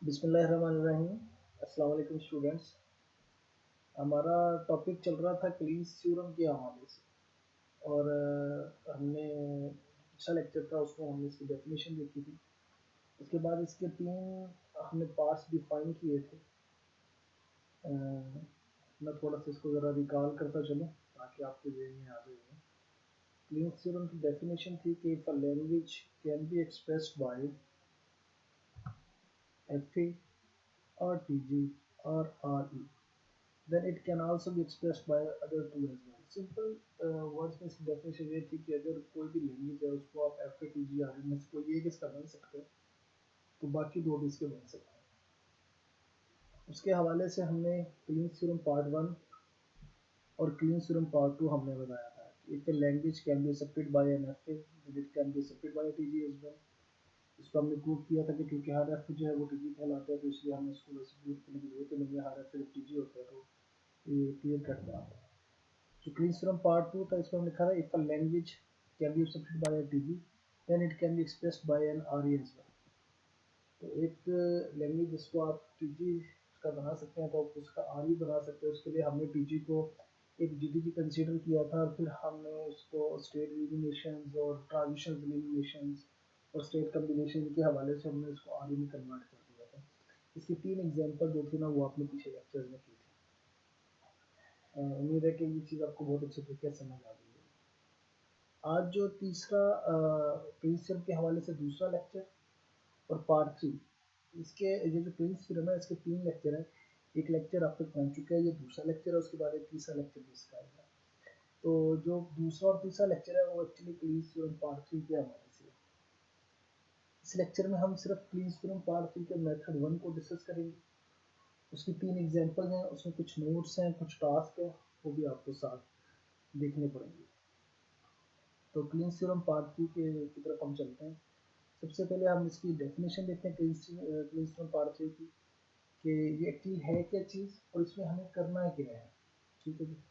बिस्मिल्लाहिर्रहमानिर्रहीम। अस्सलाम वालेकुम स्टूडेंट्स। हमारा टॉपिक चल रहा था क्लींस थ्योरम के हवाले से और हमने अच्छा लेक्चर था, उसमें हमने इसकी डेफिनेशन देखी थी। उसके बाद इसके तीन हमने पार्ट्स डिफाइन किए थे। मैं थोड़ा सा इसको ज़रा रिकॉल करता चलूँ ताकि आपके ज़हन में आ जाए। क्लींस थ्योरम की डेफिनेशन थी कि if a language can be expressed bye F A और टी जी और R E, then it can also be expressed by other two as well. Simple words में इसकी डेफिनेशन ये थी कि अगर कोई भी लैंग्वेज है उसको आप F A T G R में से कोई एक इसका बन सकते हैं तो बाकी दो भी इसके बन सकते हैं। उसके हवाले से हमने क्लींस थ्योरम पार्ट 1 और क्लींस थ्योरम पार्ट 2 हमने बताया था। If a language can be accepted by an F A then it can be accepted by T G as well. इसको हमने प्रूव किया था कि क्योंकि हर एफ जो है वो टी जी कहलाता है, तो इसलिए हमें इसको वैसे प्रूव करने की जरूरत नहीं है, हर एफ टी जी होता है, तो ये क्लियर कट बात है। So क्लींस थ्योरम पार्ट 2 था, इसमें हमने लिखा था if a language can be accepted by a TG then it can be expressed by an RE as well. तो एक लैंग्वेज जिसको आप टीजी का बना सकते हैं तो आप उसका आरई बना सकते हैं। उसके लिए हमने टीजी को एक जीटीजी कंसीडर किया था और फिर हमने उसको स्टेट एलिमिनेशंस और ट्रांजिशन एलिमिनेशंस और स्टेट कॉम्बिनेशन के हवाले से हमने उसको आरई में कन्वर्ट कर दिया था। इसकी तीन एग्जांपल जो थी ना वो आपने पीछे लेक्चर्स में की थी। उम्मीद है कि ये चीज़ आपको बहुत अच्छे तरीके से समझ आ गई है। आज जो तीसरा क्लींस थ्योरम के हवाले से दूसरा लेक्चर और पार्ट 3, इसके ये जो क्लींस थ्योरम है इसके 3 लेक्चर हैं। एक लेक्चर आप तक पहुंच चुका है, ये दूसरा लेक्चर है, उसके बाद एक तीसरा लेक्चर भी इसका आएगा। तो जो दूसरा और तीसरा लेक्चर है वो एक्चुअली क्लींस थ्योरम पार्ट 3 के हवाले से है। इस लेक्चर में हम सिर्फ क्लींस थ्योरम पार्ट 3 के मेथड 1 को डिस्कस करेंगे। उसकी 3 एग्जांपल हैं, उसमें कुछ नोट्स हैं, कुछ टास्क हैं, वो भी आपको साथ देखने पड़ेंगे। तो क्लींस थ्योरम पार्ट 3 की तरफ हम चलते हैं। सबसे पहले हम इसकी डेफिनेशन देखते हैं क्लींस थ्योरम पार्ट 3 की, कि ये एक्चुअली है क्या चीज़ और इसमें हमें करना क्या है। ठीक है जी।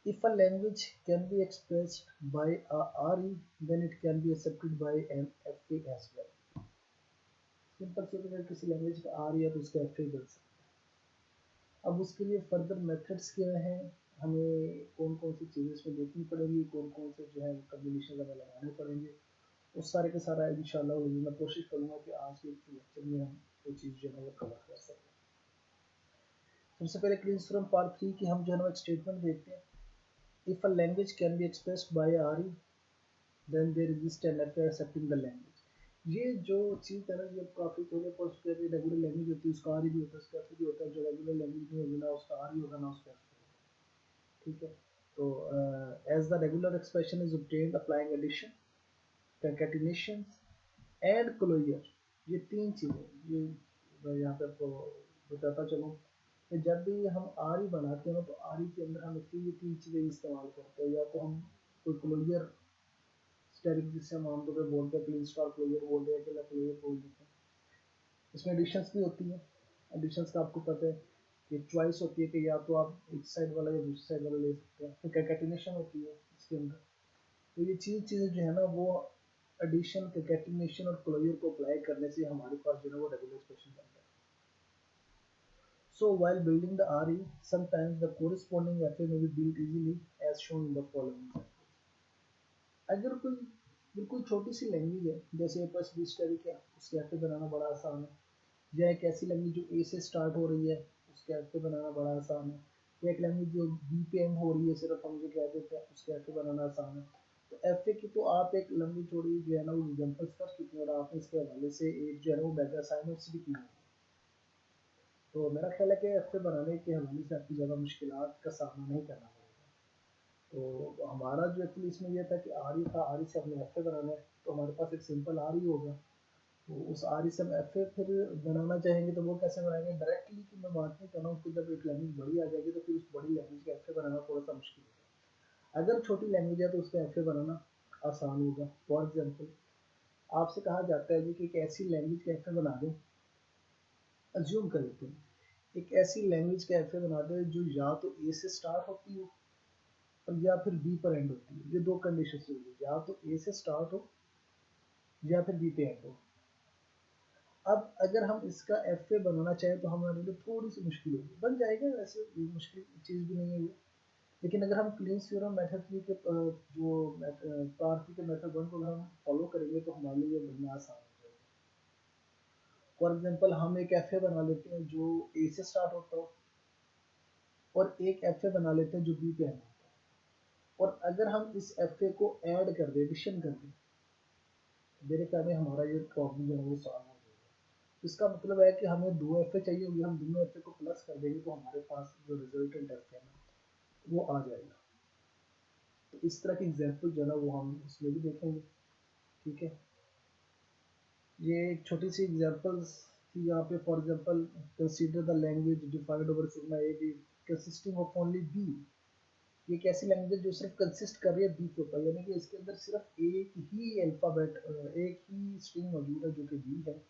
If a language can be expressed by a RE, then it can be accepted by an FA as well. Simple से अगर किसी लैंग्वेज का आर या तो उसका एफ बन सकता है। अब उसके लिए फर्दर मेथड्स क्या हैं, हमें कौन कौन सी चीज़ें इसमें देखनी पड़ेगी, कौन कौन से जो है कम्बिनेशन हमें लगाने पड़ेंगे, उस सारे के सारा इंशाल्लाह मैं कोशिश करूँगा कि आज के लेक्चर में हम वो चीज़ जो है वो कवर कर सकें। सबसे पहले क्लींस थ्योरम पार्ट 3 की हम जो है ना एक स्टेटमेंट देखते हैं। If a language can be expressed by RE then there exist an FA accepting the language. ये जो चीज़ है ना, ये काफ़ी पहले पढ़ चुके हैं। रेगुलर लैंग्वेज होती है उसका आरई भी होता है, उसका एफए भी होता है। जो रेगुलर लैंग्वेज नहीं होगी ना उसका आरई होगा ना उसका एफए होगा। ठीक है। तो as the regular expression is obtained applying addition, concatenation and closure, ये तीन चीज़ें ये मैं यहाँ पे आपको बताता चलूँ कि जब भी हम आरी बनाते हैं तो आरी के अंदर हम ये तीन चीज़ें इस्तेमाल करते हैं। या तो हम कोई क्लोजर स्टेरिक जिससे हम आमतौर पर बोलते हैं, क्लीन स्टार क्लोजर बोल रहे हैं, अकेला क्लोजर बोल देते हैं। इसमें एडिशंस भी होती हैं। एडिशंस का आपको पता है कि चॉइस होती है कि या तो आप एक साइड वाला या दूसरी साइड वाला ले सकते हैं। फिर कंकैटिनेशन होती है इसके अंदर। तो ये चीज़ें जो है ना वो एडिशन, कंकैटिनेशन और क्लोजर को अप्लाई करने से हमारे पास जो है वो रेगुलर एक्सप्रेशन बनता है। So while building the RE, sometimes the corresponding FA may be built easily as shown in the following examples. अगर कोई बिल्कुल छोटी सी लैंग्वेज है जैसे ए प्लस बी स्टेरिक है, उसके एफ बनाना बड़ा आसान है। या एक ऐसी लैंग्वेज जो ए से स्टार्ट हो रही है उसके एफ बनाना बड़ा आसान है। या एक लैंग्वेज जो बी पे एंड हो रही है सिर्फ हम जो कह देते हैं उसके एफ बनाना आसान है। तो एफ की तो आप एक लंबी चौड़ी जो है ना वो एग्जाम्पल्स कर चुके हैं और आपने इसके हवाले से एक जो है ना वो बैक असाइनमेंट्स भी की है। तो मेरा ख्याल है कि एफ बनाने के हवाले से आपकी ज़्यादा मुश्किलात का सामना नहीं करना पड़ेगा। तो हमारा जो एक्चुअली इसमें यह था कि आर ई था, आर ई से हमने एफ बनाना है, तो हमारे पास एक सिंपल आर ई होगा। तो उस आर ई से हम एफ फिर बनाना चाहेंगे तो वो कैसे बनाएंगे डायरेक्टली, की मैं बात नहीं कर रहा हूँ कि जब एक लैंग्वेज बड़ी आ जाएगी तो फिर उस बड़ी लैंग्वेज का एफ बनाना थोड़ा सा मुश्किल होगा। अगर छोटी लैंग्वेज है तो उसका एफ बनाना आसान होगा। फॉर एग्जाम्पल आपसे कहा जाता है जी कि एक ऐसी लैंग्वेज का एफ बना दें, अज्यूम कर लेते हैं एक ऐसी लैंग्वेज का एफ बना दें जो या तो ए से स्टार्ट होती हो और या फिर बी पर एंड होती है। ये दो कंडीशन होगी, या तो ए से स्टार्ट हो या फिर बी पे एंड हो। अब अगर हम इसका एफ ए बनाना चाहें तो हमारे लिए थोड़ी सी मुश्किल होगी, बन जाएगा वैसे, मुश्किल चीज़ भी नहीं है ये। लेकिन अगर हम क्लीन्स थ्योरम मेथड थ्री के जो पार्ट थ्री के मेथड वन को अगर हम फॉलो करेंगे तो हमारे लिए ये बनना आसान हो जाएगा। फॉर एग्जांपल हम एक एफ ए बना लेते हैं जो ए से स्टार्ट होता हो, और एक एफ ए बना लेते हैं जो बी पे एंड होता है। और अगर हम इस एफ ए को ऐड कर दें, एडिशन कर दें, मेरे ख्याल में हमारा ये प्रॉब्लम जो है वो सॉल्व हो जाएगा। इसका मतलब है कि हमें दो एफ ए चाहिए होंगे, हम दोनों एफ ए को प्लस कर देंगे तो हमारे पास जो रिजल्टेंट एफ है ना वो आ जाएगा। तो इस तरह की एग्जाम्पल जो है ना वो हम इसमें भी देखेंगे। ठीक है, ये एक छोटी सी एग्जांपल्स थी यहाँ पे। For example, consider the language defined over sigma A B consisting of only B. ये कैसी लैंग्वेज है जो सिर्फ कंसिस्ट कर रही है बी के ऊपर, यानी कि इसके अंदर सिर्फ एक ही अल्फाबेट, एक ही स्ट्रिंग मौजूद है जो कि बी है।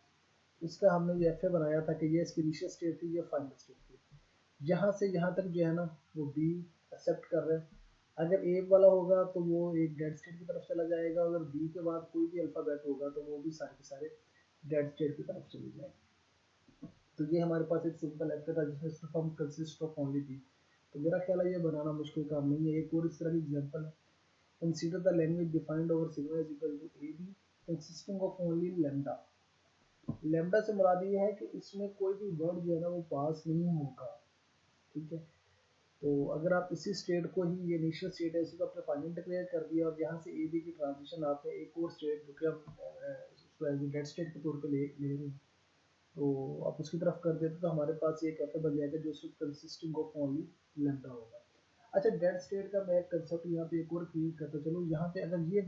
इसका हमने जो एफ ए बनाया था कि ये इसकी इनिशियल स्टेट थी, ये फाइनल स्टेट थी। यहाँ से यहाँ तक जो है ना वो बी एक्सेप्ट कर रहे हैं। अगर ए वाला होगा तो वो एक डेड स्टेट की तरफ चला जाएगा, अगर बी के बाद कोई भी अल्फाबेट होगा तो वो भी सारे के सारे डेड स्टेट की तरफ चले जाएंगे। तो ये हमारे पास एक सिंपल एफ था जिसमें सिर्फ हम कंसिस्ट ऑफ ओनली बी। तो मेरा ख्याल है ये बनाना मुश्किल काम नहीं है। एक और इस तरह की एग्जांपल है, consider the language defined over sigma is equal to A B consisting of only lambda. Lambda से मुराद ये है कि इसमें कोई भी वर्ड जो है ना वो पास नहीं होगा। ठीक है, तो अगर आप इसी स्टेट को ही, ये इनिशियल स्टेट है, इसी को आपने फाइनल डिक्लेयर कर दिया और यहाँ से ए बी की ट्रांजिशन आपने एक और स्टेट जो कि हम उसको एज डेड स्टेट के तौर पे ले रहे हैं, तो आप उसकी तरफ कर देते तो हमारे पास एक ऐसा बन जाएगा जो सिर्फ कंसिस्टिंग ऑफ ओनली लैम्डा होगा। अच्छा, डेड स्टेट का मैं कंसेप्ट यहाँ पे एक और क्लियर करता चलो। यहाँ पे अगर ये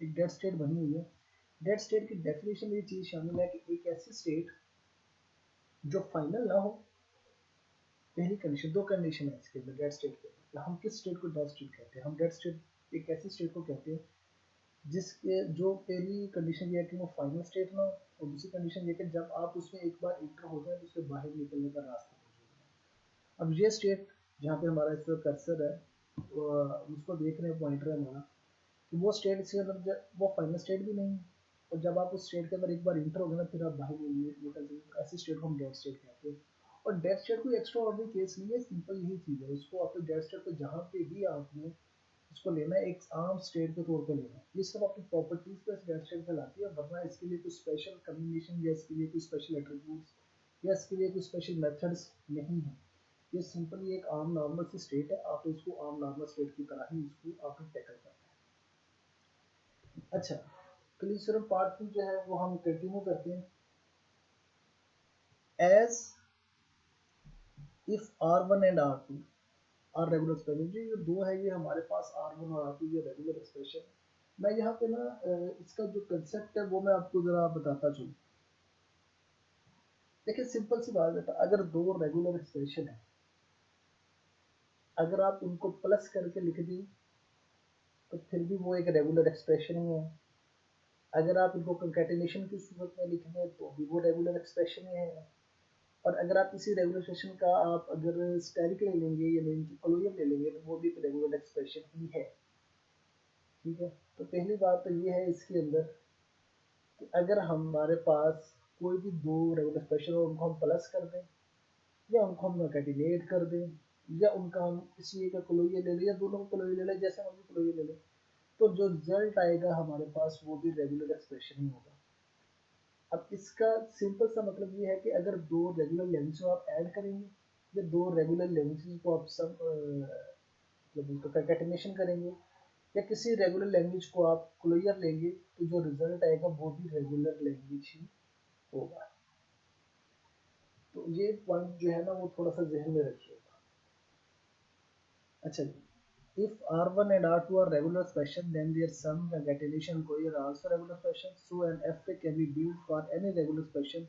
एक डेड स्टेट बनी हुई है, डेड स्टेट की डेफिनेशन में ये चीज़ शामिल है कि एक ऐसी स्टेट जो फाइनल ना हो। पहली कंडीशन, दो कंडीशन है इसके अंदर डेड स्टेट के अंदर। हम किस स्टेट को डेड स्टेट कहते हैं? हम डेड स्टेट एक ऐसी स्टेट को कहते हैं जिसके जो पहली कंडीशन ये है कि वो फाइनल स्टेट ना हो, और दूसरी कंडीशन ये कि जब आप उसमें एक बार इंटर हो जाए तो उससे बाहर निकलने का रास्ता मौजूद है। अब ये स्टेट जहाँ पे हमारा इस पर कर्सर है, उसको देख रहे हैं, पॉइंटर है हमारा, कि वो स्टेट इसके अंदर वो फाइनल स्टेट भी नहीं है, और जब आप उस स्टेट के अंदर एक बार इंटर हो गए ना फिर आप बाहर निकल सकते, ऐसी स्टेट को हम डेड स्टेट कहते हैं। और डेड स्टेट कोई एक्स्ट्रा ऑर्डिनरी केस नहीं है, सिंपल यही चीज़ है। उसको अपने डेड स्टेट को जहाँ पे भी आपने उसको लेना है एक आम स्टेट के तौर पे लेना है। ये सब अपनी प्रॉपर्टीज को इस डेड स्टेट पे लाती है, वरना इसके लिए कोई स्पेशल कम्बिनेशन या इसके लिए कोई स्पेशल एट्रीब्यूट्स या इसके लिए कोई स्पेशल मेथड्स नहीं है। ये सिंपली एक आम नॉर्मल सी स्टेट है, आप इसको आम नॉर्मल स्टेट की तरह ही इसको आपने टैकल करना है। अच्छा, क्लिसरम पार्ट 2 जो है वो हम कंटिन्यू करते हैं। As if R1 and R2 are regular expression, जो ये दो है ये हमारे पास R1 और R2 ये रेगुलर एक्सप्रेशन है। मैं यहाँ पे ना इसका जो कंसेप्ट है वो मैं आपको जरा बताता चलूँ। देखिए सिंपल सी बात है, अगर दो रेगुलर एक्सप्रेशन है, अगर आप उनको प्लस करके लिख दें तो फिर भी वो एक रेगुलर एक्सप्रेशन ही है। अगर आप इनको कंकैटिनेशन की सूरत में लिख दें तो भी वो रेगुलर एक्सप्रेशन ही है। और अगर आप इसी रेगुलर एक्सप्रेशन का आप अगर स्टेरिक ले लेंगे या क्लोजर ले लेंगे तो वो भी एक रेगुलर एक्सप्रेशन ही है। ठीक है, तो पहली बात तो ये है इसके अंदर कि अगर हमारे पास कोई भी दो रेगुलर एक्सप्रेशन हो, उनको हम प्लस कर दें या उनको हम कंकैटिनेट कर दें या उनका हम किसी एक का क्लोजर ले लें या दोनों को क्लोजर ले लें, जैसे हम क्लोजर ले लें, तो जो रिजल्ट आएगा हमारे पास वो भी रेगुलर एक्सप्रेशन ही होगा। अब इसका सिंपल सा मतलब ये है कि अगर दो रेगुलर लैंग्वेज को आप ऐड करेंगे या दो रेगुलर लैंग्वेज को आप सब मतलब उनका कंकैटिनेशन करेंगे या किसी रेगुलर लैंग्वेज को आप क्लोजर लेंगे तो जो रिजल्ट आएगा वो भी रेगुलर लैंग्वेज ही होगा। तो ये पॉइंट जो है ना वो थोड़ा सा जहन में रखिएगा। अच्छा जी, if R1 and R2 are regular expression, then their sum, concatenation, closure are also regular expression. So an FA can be built for any regular expression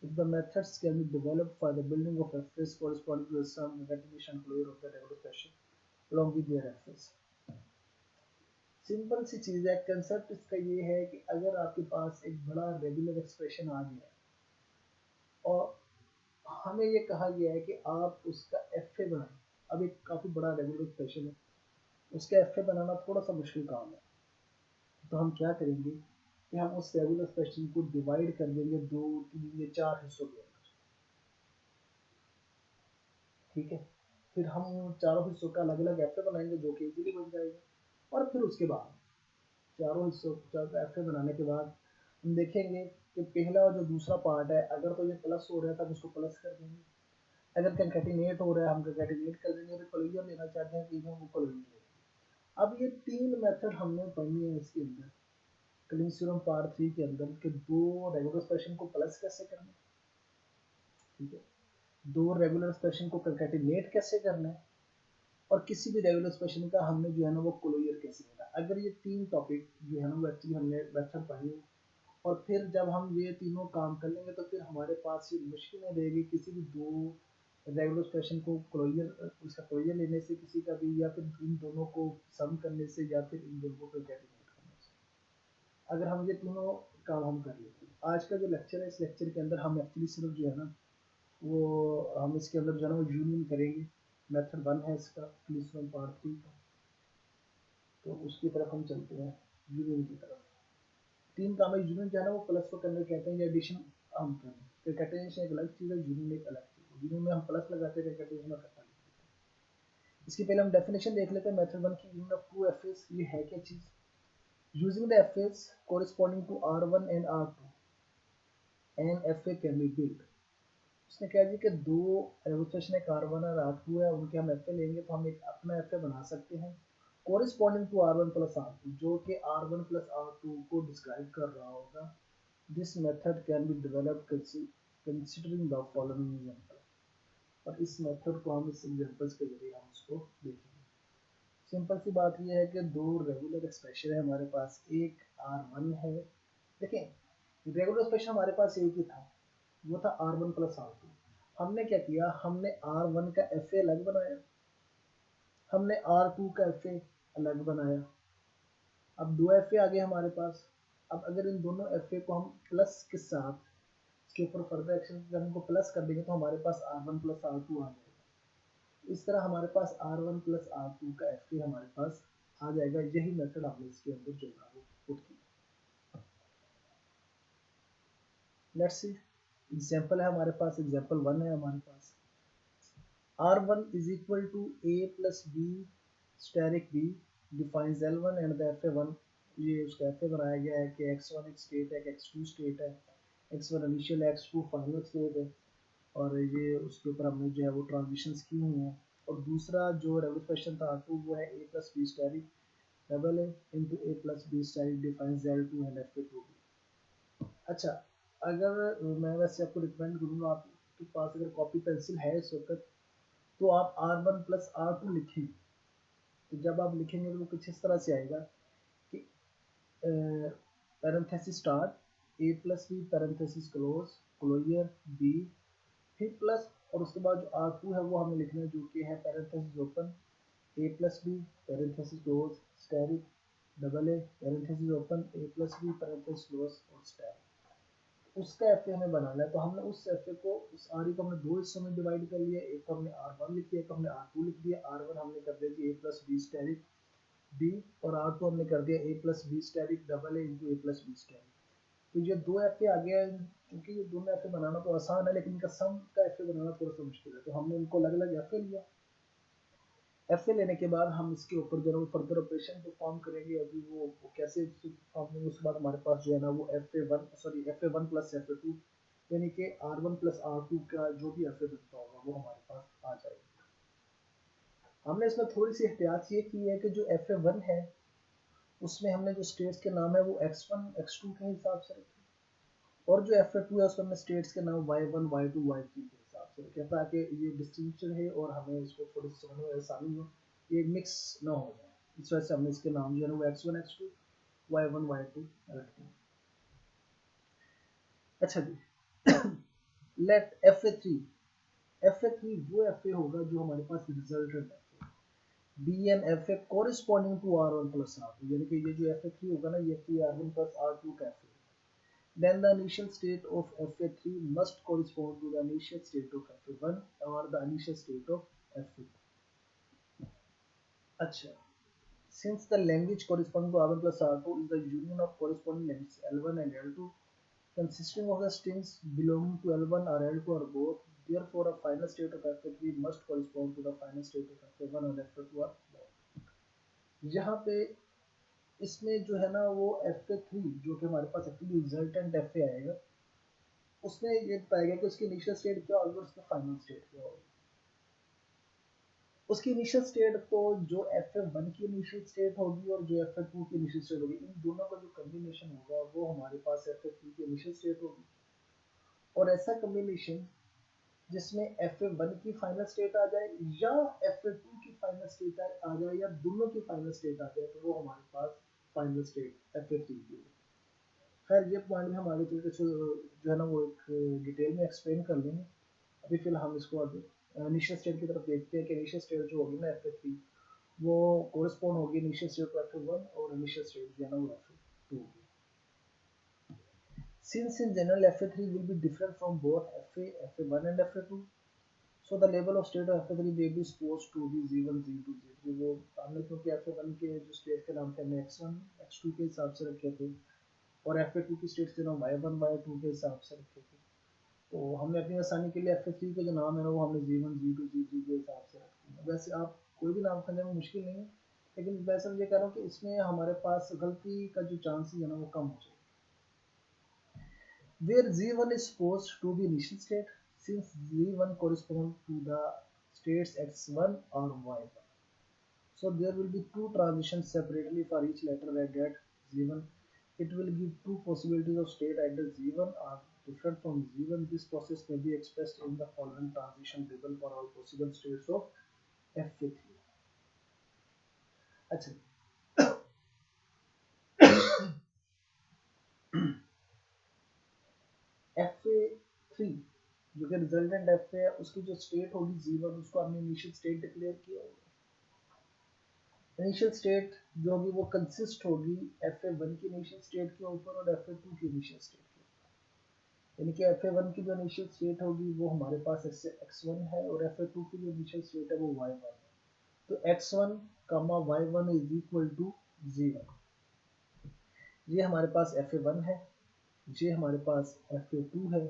if the methods can be developed for the building of FAs corresponding to the sum, concatenation, closure of the regular expression along with their FAs. Simple सी चीज़ है, concept इसका ये है कि अगर आपके पास एक बड़ा रेगुलर एक्सप्रेशन आ गया और हमें ये कहा गया है कि आप उसका एफ ए बनाएं। अब एक काफ़ी बड़ा रेगुलर एक्सप्रेशन है, उसका एफ ए बनाना थोड़ा सा मुश्किल काम है। तो हम क्या करेंगे, कि हम उस रेगुलर एक्सप्रेशन को डिवाइड कर देंगे 2, 3 या 4 हिस्सों के अंदर। ठीक है, फिर हम चारों हिस्सों का अलग अलग एफ बनाएंगे जो कि इजीली बन जाएगा। और फिर उसके बाद चारों हिस्सों का एफ बनाने के बाद हम देखेंगे कि पहला और जो दूसरा पार्ट है, अगर तो ये प्लस हो रहा है तब उसको प्लस कर देंगे, अगर कंकैटिनेट हो रहा है हम कंकैटिनेट कर देंगे, अगर कोलोइयर लेना चाहते हैं तो वो कोलोइयर लेंगे। अब ये 3 मेथड हमने पढ़नी है इसके अंदर, क्लीनिंग थ्योरम पार्ट 3 के अंदर, कि दो रेगुलर एक्सप्रेशन को प्लस कैसे करना है, ठीक है, दो रेगुलर एक्सप्रेशन को कंकैटिनेट कैसे करना है, और किसी भी रेगुलर एक्सप्रेशन का हमने जो है ना वो कोलोइयर कैसे लेना है। अगर ये 3 टॉपिक जो है ना वो एक्चुअली हमने मेथड पढ़नी है, और फिर जब हम ये तीनों काम कर लेंगे तो फिर हमारे पास ये मुश्किल नहीं रहेगी किसी भी दो रेगुलर एक्सप्रेशन को क्लोजर, उसका क्लोजर लेने से किसी का भी, या फिर इन दोनों को सम करने से, या फिर इन दोनों को कैलकुलेट करने से, अगर हम ये तीनों काम हम कर लेते हैं। आज का जो लेक्चर है, इस लेक्चर के अंदर हम एक्चुअली सिर्फ जो है ना वो हम इसके अंदर जो है ना वो यूनियन करेंगे। मेथड 1 है इसका, क्लिसरम पार्ट 3 का, तो उसकी तरफ हम चलते हैं, यूनियन की तरफ। 3 काम है, यूनियन जो है ना वो प्लस को करने कहते हैं, या एडिशन हम करें। कंकैटिनेशन एक अलग चीज़ है, यूनियन एक अलग चीज़ है। यूनियन में हम प्लस लगाते हैं, कंकैटिनेशन में इकट्ठा लिखते हैं। इसके पहले हम डेफिनेशन देख लेते हैं मेथड 1 की। यूनियन ऑफ टू एफएस, ये है क्या चीज़? Using the FAs corresponding to R1 and R2 an FA can be built. उसने कहा जी कि दो रेगुलेशन एक R1 और R2 है, उनके हम एफए लेंगे तो हम एक अपना एफए बना सकते हैं corresponding to R1 plus R2, जो कि R1 प्लस R2 को डिस्क्राइब कर रहा होगा। This method can be developed considering the following example। और इस मेथड को हम इस एग्जांपल्स के जरिए हम उसको देखेंगे। सिंपल सी बात यह है कि दो रेगुलर एक्सप्रेशन है हमारे पास, एक R1 है। देखें, रेगुलर एक्सप्रेशन हमारे पास एक ही था, वो था R1 प्लस R2। हमने क्या किया, हमने R1 का एफ अलग बनाया, हमने R2 का एफ अलग बनाया। अब दो एफ आ गए हमारे पास। अब अगर इन दोनों एफ को हम प्लस के साथ इसके ऊपर फर्दर एक्शन जब हमको प्लस कर देंगे तो हमारे पास R1 प्लस R2 आ जाएगा। इस तरह हमारे पास R1 प्लस R2 का एफ हमारे पास आ जाएगा। यही मेथड हमने इसके अंदर जो है वो पुट किया। लेट्स सी एग्जांपल है हमारे पास, एग्जांपल 1 है हमारे पास। R1 is equal to A plus B steric B defines L1 and the FA1। ये उसका FA बनाया गया है कि x1 एक स्टेट है, x2 स्टेट है, x1 इनिशियल है, x2 फाइनल स्टेट है, और ये उसके ऊपर हमने जो है वो ट्रांजिशंस की हुई हैं। और दूसरा जो रेगुलेशन था R2 वो है A plus B asterisk double A into A plus B asterisk defines L2 and FA2। अच्छा, अगर मैं वैसे आपको रिकमेंड करूँगा, आपके पास अगर कॉपी पेंसिल है इस वक्त, तो आप R1 प्लस R2 लिखें। तो जब आप लिखेंगे तो वो कुछ इस तरह से आएगा कि parenthesis start A plus B parenthesis close closure B, फिर प्लस, और उसके बाद जो R2 है वो हमें लिखना है, जो कि है parenthesis open A plus B parenthesis close asterisk double A parenthesis open A plus B parenthesis close और स्टेरिक। उसका एफ हमें बनाना है। तो हमने उस एफ को, उस आर को हमने दो हिस्सों में डिवाइड कर लिया, एक तो हमने R1 लिख दिया, एक तो हमने R2 लिख दिया। R1 हमने कर दिया जी A plus B asterisk B, और R2 हमने कर दिया A plus B asterisk double A into A plus B asterisk. तो ये दो एफ आ गया। क्योंकि ये दोनों एफ बनाना तो आसान है, लेकिन इनका सम का एफ बनाना थोड़ा सा मुश्किल है, तो हमने इनको अलग अलग एफ लिया। एफ लेने के बाद हम इसके ऊपर जो है वो फर्दर ऑपरेशन परफॉर्म करेंगे। अभी वो कैसे परफॉर्म करेंगे, उसके बाद हमारे पास जो है ना वो F A one plus F A two, यानी कि R1 प्लस R2 का जो भी एफ बनता होगा वो हमारे पास आ जाएगा। हमने इसमें थोड़ी सी एहतियात ये की है कि जो एफ1 है उसमें हमने जो स्टेट्स के नाम है वो x1 x2 के हिसाब से रखे, और जो एफ2 है उसमें हमने स्टेट्स के नाम y1 y2 y3 के हिसाब से रखे, ताकि ये डिस्टिंक्शन है और हमें इसको थोड़ी समझने में आसानी हो, ये मिक्स ना हो जाए। इस वजह से हमने इसके नाम जो है वो x1 x2 y1 y2 रखे। अच्छा जी, लेट एफ ए थ्री वो एफ ए होगा जो हमारे पास रिजल्टेंट है। Be an F A corresponding to R1 plus R2, यानी कि ये जो एफ ए थ्री होगा ना ये R1 प्लस R2 का F A. Then the initial state of Fa3 must correspond to the initial state of Fa1 or the initial state of Fa2। अच्छा, Since the language corresponding to R1 plus R2 is the union of corresponding languages L1 and L2 consisting of the strings belonging to L1 or L2 or both, therefore a final state of F3 must correspond to the final state of F1 और F2 or both. यहाँ पे इसमें जो है ना वो F3 जो कि हमारे पास एक्चुअली रिजल्टेंट FA आएगा, उसमें ये बताएगा कि उसकी इनिशियल स्टेट क्या होगी और उसका फाइनल स्टेट क्या होगी। उसकी इनिशियल स्टेट तो जो F1 की इनिशियल स्टेट होगी और जो F2 की इनिशियल स्टेट होगी, इन दोनों का जो कॉम्बिनेशन होगा वो हमारे पास F3 की इनिशियल स्टेट होगी। और ऐसा कॉम्बिनेशन जिसमें F1 की फाइनल स्टेट आ जाए या F2 की फाइनल स्टेट आ जाए या दोनों की फाइनल स्टेट आ जाए, तो वो हमारे पास फाइनल स्टेट F3 की होगी। खैर ये पॉइंट भी हम आगे चल के जो है ना वो एक डिटेल में एक्सप्लेन कर लेंगे। अभी फिलहाल हम इसको आगे इनिशियल स्टेट की तरफ देखते हैं कि इनिशियल स्टेट जो होगी ना F3 वो कोरिस्पॉन्ड होगी इनिशियल स्टेट टू F1 और इनिशियल स्टेट जो है ना वो F2 होगी। Since in general Fa3 will be different from both Fa, Fa1 and Fa2, so the level of state of Fa3 may be supposed to be Z1, Z2, Z3। वो हमने क्योंकि Fa1 के जो स्टेट के नाम थे हमने X1, X2 के हिसाब से रखे थे और Fa2 की स्टेट्स के नाम Y1, Y2 के हिसाब से रखे थे। तो हमने अपनी आसानी के लिए Fa3 के जो नाम है ना वो हमने Z1, Z2, Z3 के हिसाब से रखे हैं। वैसे आप कोई भी नाम समझने में मुश्किल नहीं है, लेकिन वैसे ये कह रहा हूँ कि इसमें हमारे पास गलती का जो चांसेस है ना वो कम हो जाए। Where Z1 is supposed to be initial state, since Z1 corresponds to the states X1 or Y1. So there will be two transitions separately for each letter at that Z1. It will give two possibilities of state at the Z1 are different from Z1. This process may be expressed in the following transition table for all possible states of F3. अच्छा Fa3 जो कि resultant Fa है उसकी जो state होगी Z1 उसको हमने initial state declare किया होगा। इनिशियल स्टेट जो होगी वो कंसिस्ट होगी Fa1 की इनिशियल स्टेट के ऊपर और Fa2 की इनिशियल स्टेट के ऊपर। यानी कि Fa1 की जो इनिशियल स्टेट होगी वो हमारे पास X1 है और Fa2 की जो इनिशियल स्टेट है वो Y1 है। तो X1, Y1 is equal to 0। ये हमारे पास Fa1 है, ये हमारे पास Fa2 है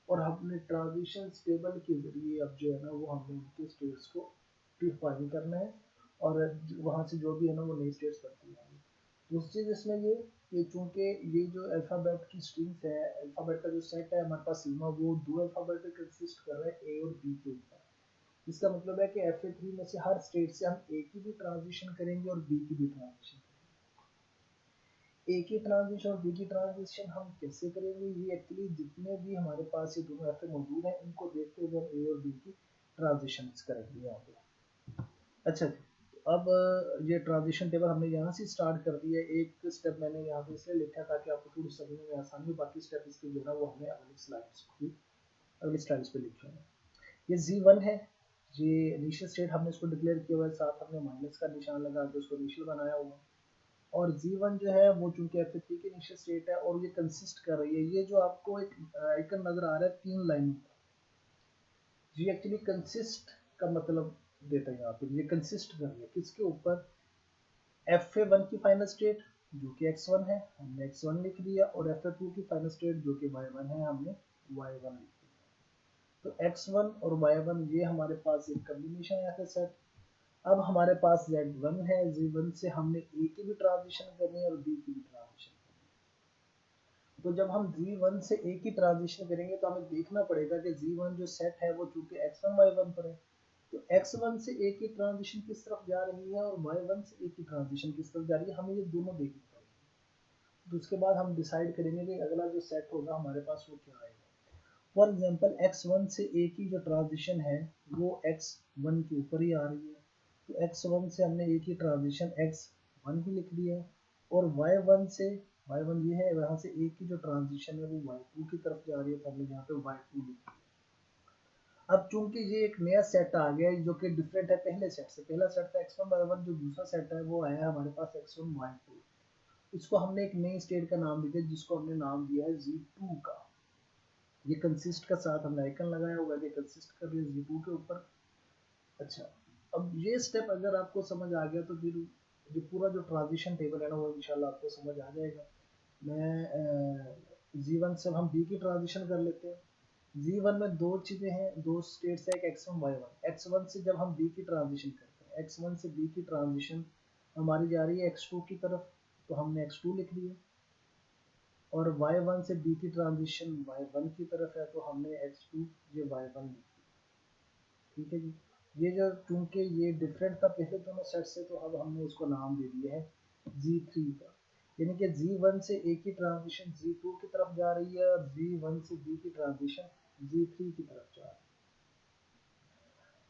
और हमने ट्रांजिशन टेबल के जरिए अब जो है ना वो हमने उनके स्टेट्स को डिफाइन करना है और वहाँ से जो भी है ना वो नई स्टेट्स बनती है। दूसरी चीज इसमें ये कि चूंकि ये जो अल्फाबेट की स्ट्रिंग्स है, अल्फाबेट का जो सेट है हमारे पास सिग्मा वो दो अल्फाबेट पे कंसिस्ट कर रहा है ए और बी के ऊपर। इसका मतलब है कि Fa3 में से हर स्टेट से हम ए की भी ट्रांजिशन करेंगे और बी की भी ट्रांजिशन करेंगे। ए की ट्रांजिशन और बी की ट्रांजिशन हम कैसे करेंगे, ये एक्चुअली जितने भी हमारे पास ये दोनों Fa मौजूद हैं इनको देखते हुए हम ए और बी की ट्रांजिशन करेंगे यहाँ पे। अच्छा जी, अब ये ट्रांजिशन टेबल हमने यहाँ से स्टार्ट कर दिया। एक स्टेप मैंने यहाँ पे इसलिए लिखा ताकि आपको थोड़ी समझने में आसानी हो, बाकी स्टेप इसके जो है ना वो हमने अगली स्लाइड्स पे लिखे हैं। ये Z1 है, ये इनिशियल स्टेट हमने इसको डिक्लेयर किया हुआ है, साथ हमने माइनस का निशान लगा के उसको इनिशियल बनाया हुआ। और Z1 जो है वो चूंकि Fa3 की इनिशियल स्टेट है और ये कंसिस्ट कर रही है, ये जो आपको एक आइकन नजर आ रहा है 3 लाइनों का, ये एक्चुअली कंसिस्ट का मतलब देता है। यहाँ पे ये कंसिस्ट कर रही है किसके ऊपर, Fa1 की फाइनल स्टेट जो कि X1 है हमने X1 लिख दिया और Fa2 की फाइनल स्टेट जो कि Y1 है हमने Y1 लिख दिया। तो X1 और Y1 ये हमारे पास एक कॉम्बिनेशन है ऐसे सेट। अब हमारे पास Z1 है, Z1 से हमने A की भी ट्रांजिशन करनी है और B की भी ट्रांजिशन करनी है। तो जब हम Z1 से A की ट्रांजिशन करेंगे तो हमें देखना पड़ेगा कि Z1 जो सेट है वो चूंकि X1 Y1 पर है, तो X1 से A की ट्रांजिशन किस तरफ जा रही है और Y1 से A की ट्रांजिशन किस तरफ जा रही है, हमें ये दोनों देखनी पड़ेगी। तो उसके बाद हम डिसाइड करेंगे कि अगला जो सेट होगा हमारे पास वो क्या आएगा। फॉर एग्जांपल X1 से A की जो ट्रांजिशन है वो X1 के ऊपर ही आ रही है, तो X1 से हमने A की ट्रांजिशन X1 ही लिख दी है और Y1 से Y1 ये है, वहां से A की जो ट्रांजिशन है वो Y2 की तरफ जा रही है, तो हमने यहाँ पे Y2 लिख दिया। अब चूंकि ये एक नया सेट आ गया जो कि डिफरेंट है पहले सेट से, पहला सेट था X1 Y1, जो दूसरा सेट है वो आया है हमारे पास X1 Y2। इसको हमने एक नई स्टेट का नाम दिया जिसको हमने नाम दिया है Z2 का। ये कंसिस्ट का साथ हमने आइकन लगाया हुआ है कि कंसिस्ट कर रही है Z2 के ऊपर। अच्छा, अब ये स्टेप अगर आपको समझ आ गया तो फिर जो पूरा जो ट्रांजिशन टेबल है ना वो इंशाल्लाह आपको समझ आ जाएगा। मैं जी1 से हम बी की ट्रांजिशन कर लेते हैं। जी1 में दो चीज़ें हैं, दो स्टेट्स है, एक x1 y1। x1 से जब हम बी की ट्रांजिशन करते हैं, x1 से बी की ट्रांजिशन हमारी जा रही है x2 की तरफ, तो हमने x2 लिख लिया। और y1 से b की ट्रांजिशन y1 की तरफ है, तो हमने x2 ये y1 लिख दिया। ठीक है जी। ये जो चूंकि ये डिफरेंट था पहले दोनों सेट से, तो अब हमने इसको नाम दे दिया है G3 का। यानी कि G1 से A की ट्रांजिशन G2 की तरफ जा रही है और G1 से B की ट्रांजिशन G3 की तरफ जा रही है।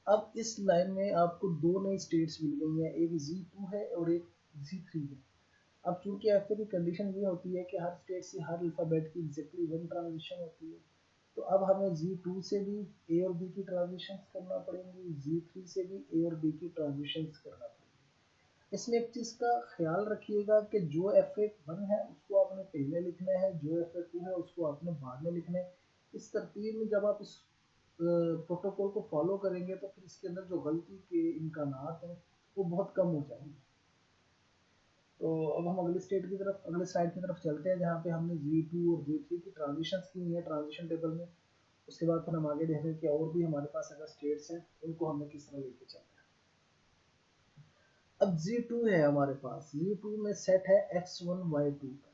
अब इस लाइन में आपको दो नई स्टेट्स मिल गई हैं, एक Z2 है और एक Z3 है। अब चूंकि ऐसे की कंडीशन ये होती है कि हर स्टेट से हर अल्फ़ाबेट की एग्जैक्टली वन ट्रांजिशन होती है, तो अब हमें Z2 से भी A और B की ट्रांजिशन करना पड़ेंगी, Z3 से भी A और B की ट्रांजिशन करना पड़ेगी। इसमें एक चीज़ का ख्याल रखिएगा कि जो F1 है उसको आपने पहले लिखना है, जो F2 है उसको आपने बाद में लिखना है। इस तरतीब में जब आप इस प्रोटोकॉल को फॉलो करेंगे तो फिर इसके अंदर जो गलती के इम्कानात हैं वो बहुत कम हो जाएंगे। तो अब हम अगली स्टेट की तरफ, अगले स्लाइड की तरफ चलते हैं, जहाँ पे हमने Z2 और Z3 की ट्रांजिशन की हुई है ट्रांजिशन टेबल में। उसके बाद फिर हम आगे देखेंगे कि और भी हमारे पास अगर स्टेट्स हैं उनको हमें किस तरह लेके चलना है। अब Z2 है हमारे पास, Z2 में सेट है X1 Y2 का।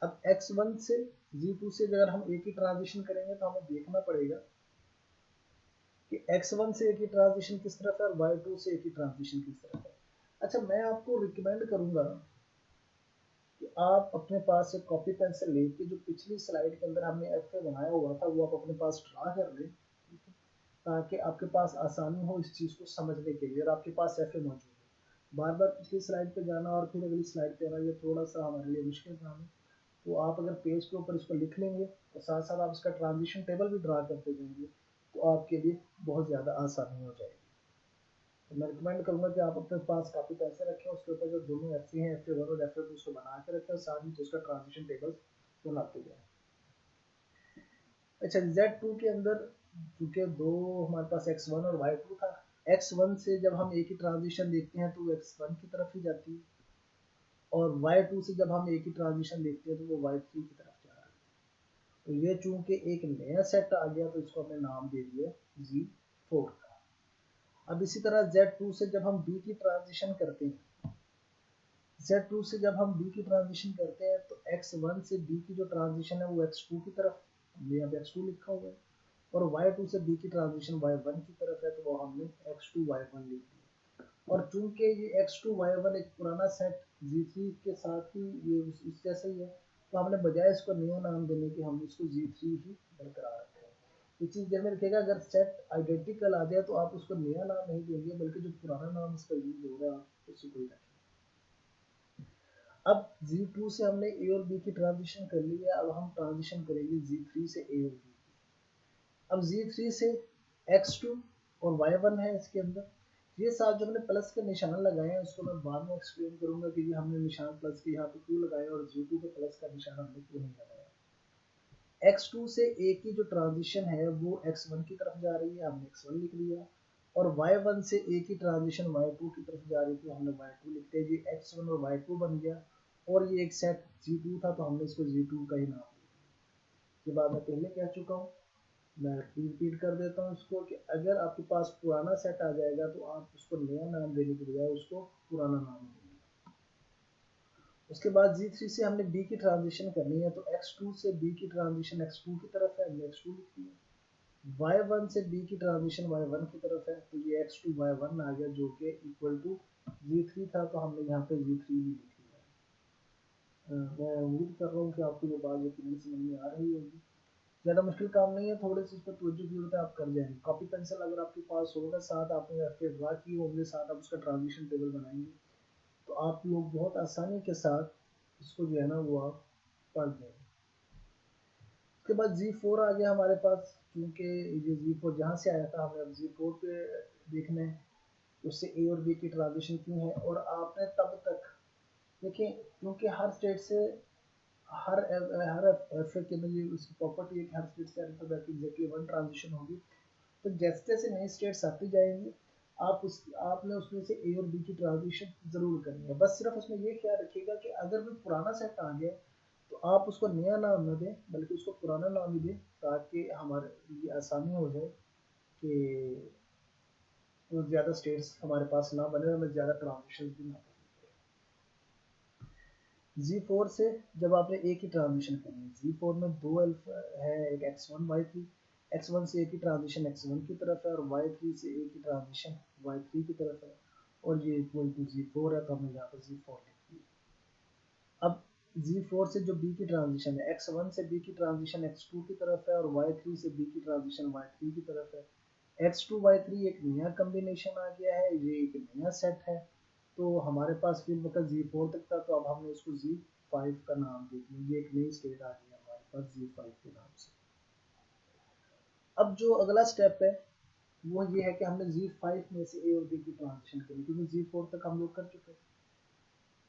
अब X1 से Z2 से अगर हम A की ट्रांजिशन करेंगे तो हमें देखना पड़ेगा कि X1 से A की ट्रांजिशन किस तरफ है और Y2 से A की ट्रांजिशन किस तरफ है। अच्छा, मैं आपको रिकमेंड करूंगा कि आप अपने पास एक कॉपी पेंसिल लेके जो पिछली स्लाइड के अंदर हमने एफ बनाया हुआ था वो आप अपने पास ड्रा कर लें, ताकि आपके पास आसानी हो इस चीज़ को समझने के लिए और आपके पास एफ मौजूद है। बार बार पिछली स्लाइड पे जाना और फिर अगली स्लाइड पे आना, ये थोड़ा सा हमारे लिए मुश्किल काम है। तो आप अगर पेज के ऊपर इसको लिख लेंगे और साथ साथ आप इसका ट्रांजिशन टेबल भी ड्रा करते जाएंगे तो आपके लिए बहुत ज़्यादा आसानी हो जाएगी। तो मैं रिकमेंड करूंगा कि आप अपने पास काफ़ी पैसे रखें, उसके ऊपर जो दोनों एफ हैं F1 और F2 उसको बना के रखें और साथ ही उसका ट्रांजिशन टेबल बनाते जाएं। अच्छा, Z2 के अंदर चूंकि दो हमारे पास X1 और Y2 था, X1 से जब हम A की ट्रांजिशन देखते हैं तो वो X1 की तरफ ही जाती है और Y2 से जब हम A की ट्रांजिशन देखते हैं तो वो Y3 की तरफ जा रहा है। तो ये चूंकि एक नया सेट आ गया तो इसको हमने नाम दे दिया Z4 का। अब इसी तरह Z2 से जब हम B की ट्रांजिशन करते हैं, Z2 से जब हम B की ट्रांजिशन करते हैं तो X1 से B की जो ट्रांजिशन है वो X2 की तरफ, हमने यहाँ पे X2 लिखा हुआ है, और Y2 से B की ट्रांजिशन Y1 की तरफ है तो वो हमने X2 Y1 लिख दिया। और चूंकि ये X2 Y1 एक पुराना सेट Z3 के साथ ही ये इस जैसा ही है, तो हमने बजाय इसको नया नाम देने के हम इसको Z3 ही बरकरार रखें। ये चीज़ ध्यान में रखिएगा, अगर सेट आइडेंटिकल आ जाए तो आप उसको नया नाम नहीं देंगे बल्कि जो पुराना नाम इसका यूज हो रहा है उसी को ही रखें। अब Z2 से हमने A और B की ट्रांजिशन कर ली है, अब हम ट्रांजिशन करेंगे Z3 से A और B। अब Z3 से X2 और Y1 है इसके अंदर, ये साथ जो हमने प्लस के निशान लगाए हैं उसको मैं बाद में एक्सप्लेन करूंगा कि ये हमने निशान प्लस के यहाँ पे क्यों लगाए और Z2 पे प्लस का निशान हमने क्यों नहीं लगाया। X2 से A की जो ट्रांजिशन है वो X1 की तरफ जा रही है, हमने X1 लिख लिया, और Y1 से A की ट्रांजिशन Y2 की तरफ जा रही थी, हमने Y2 लिख दिया। ये X1 और Y2 बन गया और ये एक सेट Z2 था तो हमने इसको Z2 का ही नाम दिया। ये बात मैं पहले कह चुका हूँ, मैं रिपीट कर देता हूँ इसको कि अगर आपके पास पुराना सेट आ जाएगा तो आप उसको नया नाम देने के बजाय उसको पुराना नाम देंगे। उसके बाद Z3 से हमने B की ट्रांजिशन करनी है तो X2 से B की ट्रांजिशन X2 की तरफ है, हमने X2 लिख दिया। Y1 से B की ट्रांजिशन Y1 की तरफ है तो ये X2 Y1 आ गया जो कि इक्वल टू Z3 था तो हमने यहाँ पे Z3 भी लिख लिया। मैं उम्मीद कर रहा हूँ कि आपको ये बात यकीनन समझ में आ रही होगी। ज़्यादा मुश्किल काम नहीं है, थोड़े से इस पर तवज्जो की जरूरत है, आप कर जाएंगे। कॉपी पेंसिल अगर आपके पास होगा, साथ आपने एफ ड्रा की होंगे, साथ आप उसका ट्रांजिशन टेबल बनाएंगे तो आप लोग बहुत आसानी के साथ इसको जो है ना वो आप पढ़ जाएंगे। उसके बाद Z4 आ गया हमारे पास, क्योंकि ये Z4 जहाँ से आया था हमें अब Z4 पे देखना है उससे A और B की ट्रांजिशन क्यों है। और आपने तब तक देखिए, क्योंकि हर स्टेट से हर एफ के अंदर ये उसकी प्रॉपर्टी है कि हर स्टेट से एग्जैक्टली वन ट्रांजिशन होगी, तो जैसे जैसे नई स्टेट्स आती जाएंगी आपने उसमें से ए और बी की ट्रांजिशन जरूर करनी है। बस सिर्फ उसमें ये ख्याल रखिएगा कि अगर कोई पुराना सेट आ गया तो आप उसको नया नाम न दें, बल्कि उसको पुराना नाम ही दें, ताकि हमारे लिए आसानी हो जाए कि तो ज़्यादा स्टेट्स हमारे पास ना बने और हमें ज़्यादा ट्रांजिशन भी ना करनी पड़े। Z4 से जब आपने ए की ट्रांजिशन करनी है, Z4 में दो अल्फा है, एक x1 y3, x1 से ए की ट्रांजिशन x1 की तरफ है और y3 से ए की ट्रांजिशन y3 की तरफ है, और ये इक्वल टू Z4 है, तो हमने यहाँ पर Z4 लिख दिया। अब Z4 से जो B की ट्रांजिशन है, x1 से B की ट्रांजिशन x2 की तरफ है और y3 से B की ट्रांजिशन y3 की तरफ है। x2 y3 एक नया कॉम्बिनेशन आ गया है, ये एक नया सेट है। तो हमारे पास फिर वक्त Z4 तक था, तो अब हमने इसको Z5 का नाम दे दिया। ये एक नई स्टेट आ गई हमारे पास Z5 के नाम से। अब जो अगला स्टेप है वो ये है कि हमने Z5 में से A और B की ट्रांजिशन करनी, क्योंकि Z4 तक हम लोग कर चुके हैं।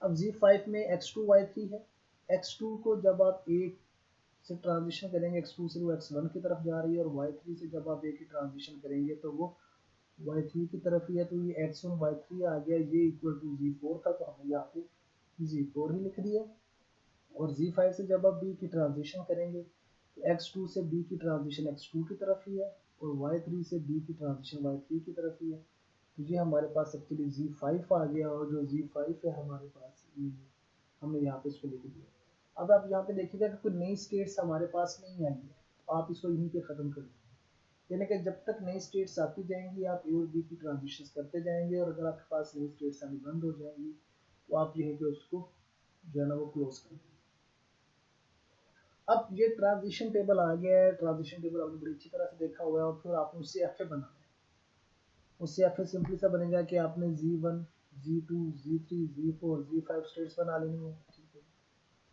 अब Z5 में x2 y3 है, x2 को जब आप A से ट्रांजिशन करेंगे, x2 से वो x1 की तरफ जा रही है, और y3 से जब आप A की ट्रांजिशन करेंगे तो वो y3 की तरफ ही है, तो ये x1 y3 आ गया, ये इक्वल टू Z4 था, तो हमने यहाँ पे Z4 ही लिख दिया। और Z5 से जब आप B की ट्रांजिशन करेंगे तो x2 से B की ट्रांजिशन x2 की तरफ ही है, और y3 से B की ट्रांजिशन y3 की तरफ ही है, तो ये हमारे पास एक्चुअली Z5 आ गया। और जो Z5 है हमारे पास, ये हमने यहाँ पे इसको लिख दिया। अब आप यहाँ पे देखिएगा कि कोई नई स्टेट्स हमारे पास नहीं आई है, तो आप इसको यहीं पे ख़त्म कर देंगे। यानी कि जब तक नई स्टेट्स आती जाएंगी आप ए और बी की ट्रांजिशन करते जाएंगे, और अगर आपके पास नई स्टेट्स आनी बंद हो जाएंगी तो आप यहीं पे उसको जो है ना वो क्लोज कर देंगे। अब ये ट्रांजिशन टेबल आ गया है, ट्रांजिशन टेबल आपने बड़ी अच्छी तरह से देखा हुआ है, और फिर आपने उससे एफ ए बनाना है। उससे एफ ए सिंपली सा बनेगा कि आपने Z1 Z2 Z3 Z4 Z5 states बना लेनी है, ठीक है।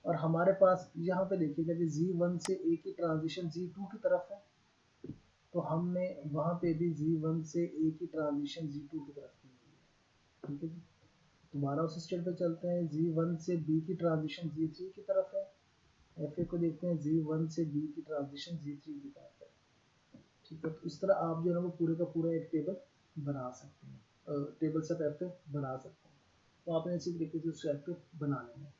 और हमारे पास यहाँ पे देखिएगा कि Z1 से ए की ट्रांजिशन Z2 की तरफ है, तो हमने वहाँ पे भी Z1 से ए की ट्रांजिशन Z2 की तरफ की हुई है, ठीक है जी। दोबारा उस स्टेट पे चलते हैं, Z1 से B की ट्रांजिशन Z3 की तरफ है। एफ ए को देखते हैं, Z1 से B की ट्रांजिशन Z3 की तरफ है, ठीक है। तो इस तरह आप जो है वो पूरे का पूरा एक टेबल बना सकते हैं, टेबल से एफ ए बना सकते हैं। तो आपने इसी तरीके से उस एफ ए बना लेना है।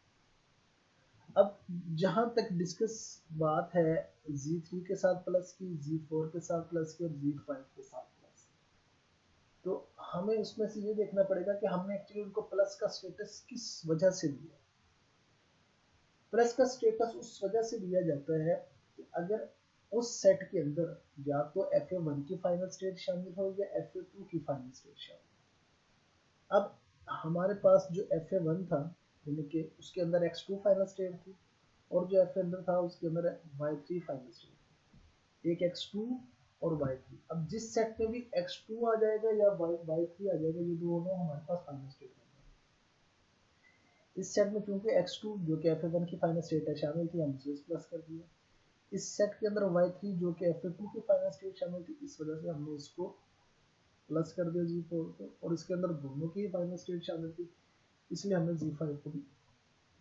अब जहाँ तक डिस्कस बात है Z3 के साथ प्लस की, Z4 के साथ प्लस की और Z5 के साथ प्लस, तो हमें उसमें से ये देखना पड़ेगा कि हमने एक्चुअली उनको प्लस का स्टेटस किस वजह से दिया। प्लस का स्टेटस उस वजह से दिया जाता है कि अगर उस सेट के अंदर या तो FA1 की फाइनल स्टेट शामिल हो या FA2 की फाइनल स्टेट शामिल हो। अब हमारे पास जो FA1 था, यानी कि उसके अंदर x2 फाइनल स्टेट थी, और जो FA अंदर था उसके अंदर y3 फाइनल स्टेट थी, एक x2 और y3। अब जिस सेट में भी x2 आ जाएगा या y3 आ जाएगा, ये दोनों हमारे पास फाइनल स्टेट में। इस सेट में चूंकि x2 जो कि FA1 की फाइनल स्टेट है शामिल थी, हमने इसे प्लस कर दिया। इस सेट के अंदर y3 जो कि FA2 की फाइनल स्टेट शामिल थी, इस वजह से हमने इसको प्लस कर दिया Z4 को, और इसके अंदर दोनों की फाइनल स्टेट शामिल थी, इसलिए हमने Z5 को भी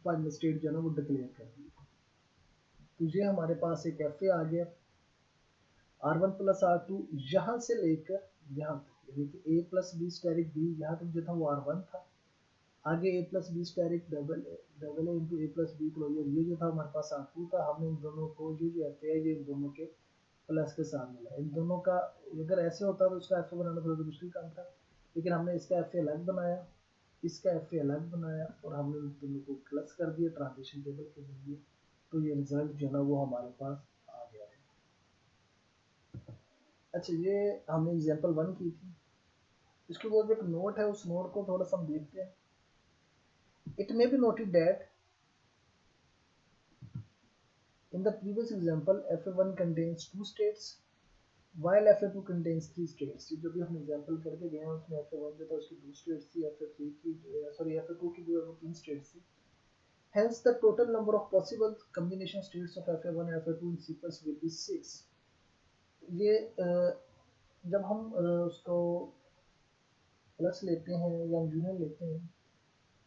फाइनल स्टेट जो है ना वो डिक्लेयर कर दी। तो ये हमारे पास एक FA आ गया। R1 प्लस R2 यहाँ से लेकर यहाँ तक, यानी कि A plus B asterisk B यहाँ तक जो था वो R1 था। आगे A plus B asterisk double A into A plus B closure, ये जो था हमारे पास R2 था। हमने इन दोनों को ये जो FA है ये इन दोनों के प्लस के साथ मिला। इन दोनों का अगर ऐसे होता तो इसका FA बनाना थोड़ा मुश्किल काम था, लेकिन हमने इसका FA अलग बनाया, इसका FA अलग बनाया, और हमने इन दोनों को प्लस कर दिया ट्रांजिशन टेबल के जरिए। तो ये रिजल्ट जो है ना वो हमारे पास आ गया है। अच्छा, ये हमने एग्जाम्पल 1 की थी। इसके बाद एक नोट है, उस नोट को थोड़ा सा हम देखते हैं। It may be noted that in the previous example FA1 contains two states while FA2 contains three states। जो भी हम एग्जांपल करके गए हैं उसमें FA1 जो था उसकी 2 स्टेट्स थी, FA3 की FA2 की जो है वो 3 स्टेट्स थी। Hence the total number of possible combination states of FA1 and FA2 in sequence will be 6। ये जब हम उसको प्लस लेते हैं या यूनियन लेते हैं,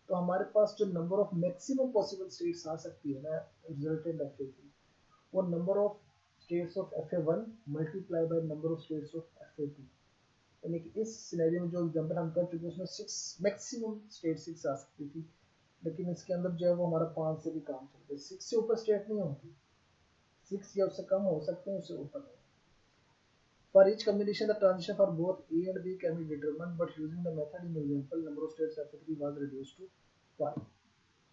तो हमारे पास जो number of maximum possible states आ सकती है ना रिजल्टेंट FA की, वो number of states of FA1 multiplied by number of states of FA2। यानी कि इस सिनेरियो में जो एग्जाम्पल हम कर चुके हैं उसमें 6 मैक्सिमम स्टेट 6 आ सकती थी, लेकिन इसके अंदर जो है वो हमारा 5 से भी काम चलता है। 6 से ऊपर स्टेट नहीं होती, 6 या उससे कम हो सकते हैं, उससे ऊपर नहीं। For each combination, the transition for both A and B can be determined, but using the method in example, number of states F3 was reduced to 5.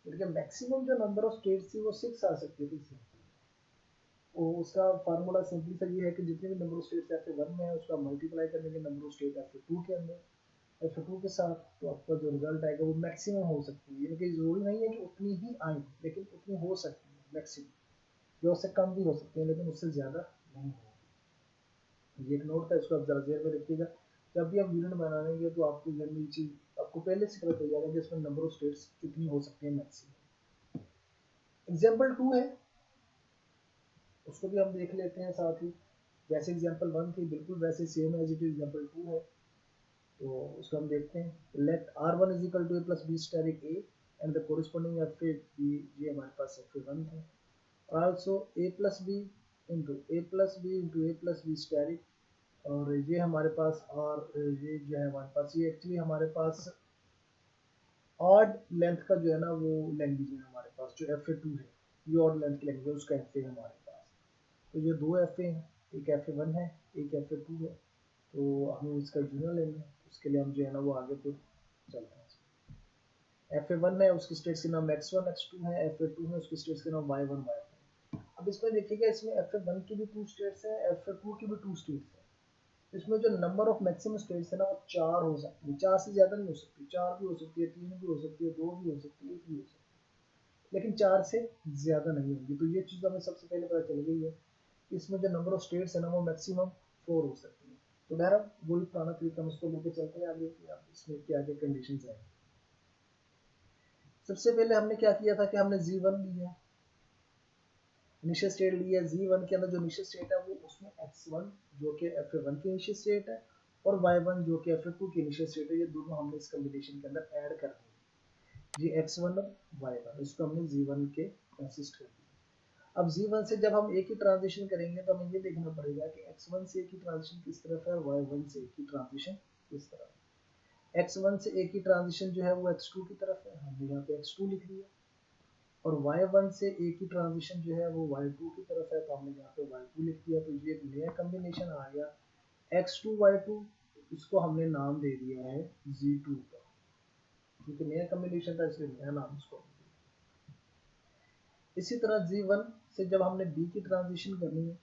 क्योंकि मैक्सिमम जो नंबर ऑफ स्टेट्स थी वो 6 आ सकती थी इसमें। वो उसका फार्मूला सिंपली सा ये है कि जितने भी नंबर ऑफ स्टेट्स F1 में है उसका मल्टीप्लाई करने के नंबर ऑफ स्टेट F2 के अंदर F2 के साथ, तो आपका जो रिजल्ट आएगा वो मैक्सिमम हो सकती है। यानी कि जरूरी नहीं है कि उतनी ही आए, लेकिन उतनी हो सकती है मैक्सिमम। जो उससे कम भी हो सकती है लेकिन उससे ज़्यादा नहीं हो। ये एक नोट था, इसको आप जरा जेर में रखिएगा। जब भी आप यूनिट बनाएंगे तो आपको जनरल चीज आपको पहले से पता चल जाएगा कि इसमें नंबर ऑफ स्टेट्स कितनी हो सकती है मैक्सिमम। एग्जांपल 2 है, उसको भी हम देख लेते हैं साथ ही। जैसे एग्जांपल 1 थी बिल्कुल वैसे same as it is example 2 है, तो उसको हम देखते हैं। Let R1 is equal to a plus B asterisk a and the corresponding F A B, ये हमारे पास F1 था। और also a plus B into A plus B asterisk, और ये हमारे पास, और ये जो है हमारे पास, ये एक्चुअली हमारे पास ऑड लेंथ का जो है ना वो लैंग्वेज है हमारे पास, जो F2 है ये ऑड लेंथ की लैंग्वेज है, उसका एफ है हमारे पास। तो ये दो एफ हैं, एक F1 है एक F2 है, तो हम इसका यूनियन लेंगे। उसके लिए हम जो है ना वो आगे फिर चलते हैं। F1 है उसकी स्टेट्स के नाम x1 x2 है, F2 है उसकी स्टेट्स के नाम y1 y2। अब इसमें देखिएगा, इसमें F1 की भी 2 स्टेट्स है, F2 की भी 2 स्टेट्स है। इसमें जो नंबर ऑफ मैक्सिमम स्टेट्स है ना वो 4 हो सकती है, 4 से ज्यादा नहीं हो सकती, 4 भी हो सकती है, 3 भी हो सकती है, 2 भी हो सकती है, 1 भी हो सकती है, लेकिन 4 से ज्यादा नहीं होगी। तो ये चीज हमें सबसे पहले पता चल गई है, इसमें जो नंबर ऑफ स्टेट्स है ना वो मैक्सिमम 4 हो सकती है। तो बहरहाल वही पुराना तरीका हम उसको लेके चलते हैं आगे कि आप इसमें क्या क्या कंडीशन है। सबसे पहले हमने क्या किया था कि हमने Z1 लिया, इनिशियल स्टेट लिया। Z1 के अंदर जो इनिशियल स्टेट है वो उसमें x1 जो कि F1 की इनिशियल स्टेट है, और y1 जो कि F2 की इनिशियल स्टेट है, ये दोनों हमने इस कॉम्बिनेशन के अंदर ऐड कर दिए। ये x1 और y1 इसको हमने Z1 के कंसिस्ट कर दिया। अब Z1 से जब हम एक ही ट्रांजिशन करेंगे तो हमें ये देखना पड़ेगा कि x1 से एक ही ट्रांजिशन किस तरफ है और y1 से एक ही ट्रांजिशन किस तरफ है। x1 से एक ही ट्रांजिशन जो है वो x2 की तरफ है, हमने यहाँ पे x2 लिख दिया, और y1 से एक ही ट्रांजिशन जो है वो y2 की तरफ है, तो हमने यहाँ पे y2 लिख दिया। तो ये एक नया कॉम्बिनेशन आ गया x2 y2, इसको हमने नाम दे दिया है Z2 का, क्योंकि नया कॉम्बिनेशन था इसलिए नया नाम इसको। इसी तरह Z1 से जब हमने B की ट्रांजिशन करनी है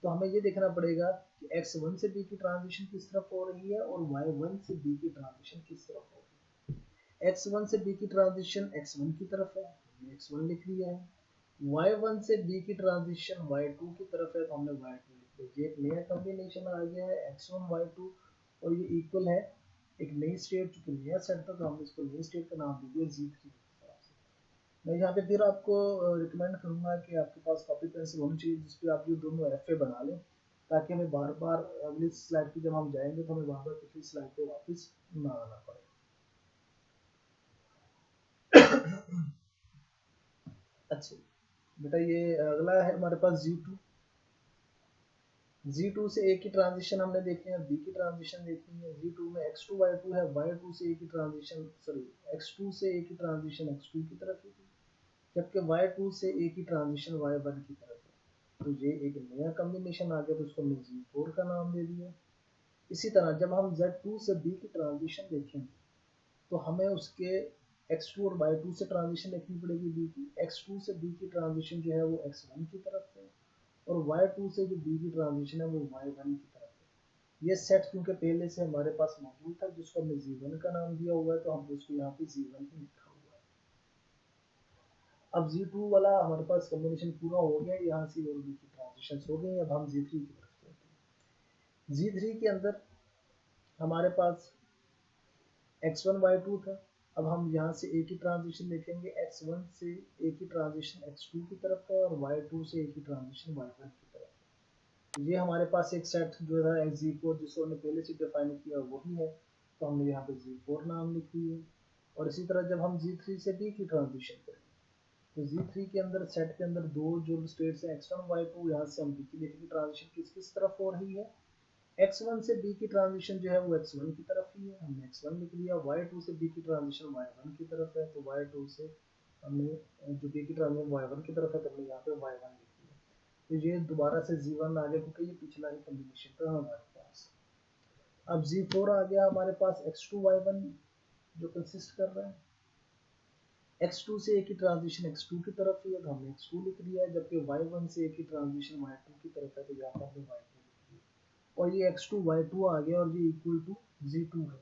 तो हमें ये देखना पड़ेगा कि x1 से B की ट्रांजिशन किस तरफ हो रही है और y1 से B की ट्रांजिशन किस तरफ हो रही है। x1 से B की ट्रांजिशन x1 की तरफ है, हमने x1 लिख लिया है। y1 से b की ट्रांजिशन y2 की तरफ है, तो हमने y2 लिख दिया। ये एक नया कॉम्बिनेशन आ गया है x1 y2, और ये इक्वल है एक नई स्टेट, चूंकि नया सेट था तो हमने इसको नई स्टेट का नाम दे दिया Z3। मैं यहाँ पे फिर आपको रिकमेंड करूंगा कि आपके पास कॉपी पेंसिल होनी चाहिए जिसपे आप ये दोनों एफ बना लें, ताकि हमें बार बार अगली स्लाइड पे जब हम जाएंगे तो हमें बार बार पिछली स्लाइड पे वापस ना आना पड़े। अच्छा बेटा, ये अगला है हमारे पास Z2 से ए की ट्रांजिशन हमने देखी है, बी की ट्रांजिशन देखी है। Z2 में x2 y2 है, y2 से ए की ट्रांजिशन, सॉरी x2 से ए की ट्रांजिशन x2 की तरफ है, जबकि y2 से ए की ट्रांजिशन y1 की तरफ है। तो ये एक नया कॉम्बिनेशन आ गया, तो उसको हमने Z4 का नाम दे दिया। इसी तरह जब हम Z2 से B की ट्रांजिशन देखेंगे तो हमें उसके x2 और y2 से ट्रांजिशन देखनी पड़ेगी B की। x2 से B की ट्रांजिशन जो है वो x1 की तरफ है, और y2 से जो B की ट्रांजिशन है वो y1 की तरफ है। ये सेट क्योंकि पहले से हमारे पास मौजूद था जिसको हमने Z1 का नाम दिया हुआ है, तो हमने उसको यहाँ पे Z1 ही लिखा हुआ है। अब Z2 वाला हमारे पास कॉम्बिनेशन पूरा हो गया, यहाँ से और B की ट्रांजिशन हो गई। अब हम Z3 की तरफ चलते हैं। Z3 के अंदर हमारे पास x1 y2 था। अब हम यहाँ से एक ही ट्रांजिशन देखेंगे, x1 से एक ही ट्रांजिशन x2 की तरफ है, और y2 से एक ही ट्रांजिशन y1 की तरफ है। ये हमारे पास एक सेट जो है Z4 जिसको हमने पहले से डिफाइन किया वही है, तो हमने यहाँ पे Z4 नाम लिख दिए। और इसी तरह जब हम Z3 से B की ट्रांजिशन करेंगे तो Z3 के अंदर सेट के अंदर दो जो स्टेट्स है x1 y2, यहाँ से हम B की देखेंगे ट्रांजिशन किस किस तरफ हो रही है, x1 से b की ट्रांजिशन जो है वो x1 की तरफ ही है, हमने x1 लिख लिया। y2 से b की ट्रांजिशन y1 की तरफ है, तो y2 से हमने जो b की ट्रांजिशन y1 की तरफ है तो हमने यहाँ पे y1 लिख लिया। तो ये दोबारा से z1 आ गया क्योंकि ये पिछला ही कॉम्बिनेशन था हमारे पास। अब z4 आ गया हमारे पास x2 y1 जो कंसिस्ट कर रहा है। x2 से a की ट्रांजिशन x2 की तरफ ही है तो हमने x2 लिख दिया है, जबकि y1 से a की ट्रांजिशन y2 की तरफ है तो यहाँ पर हमने y2 लिख दिया। और ये x2 y2 आ गया और ये इक्वल टू z2 है।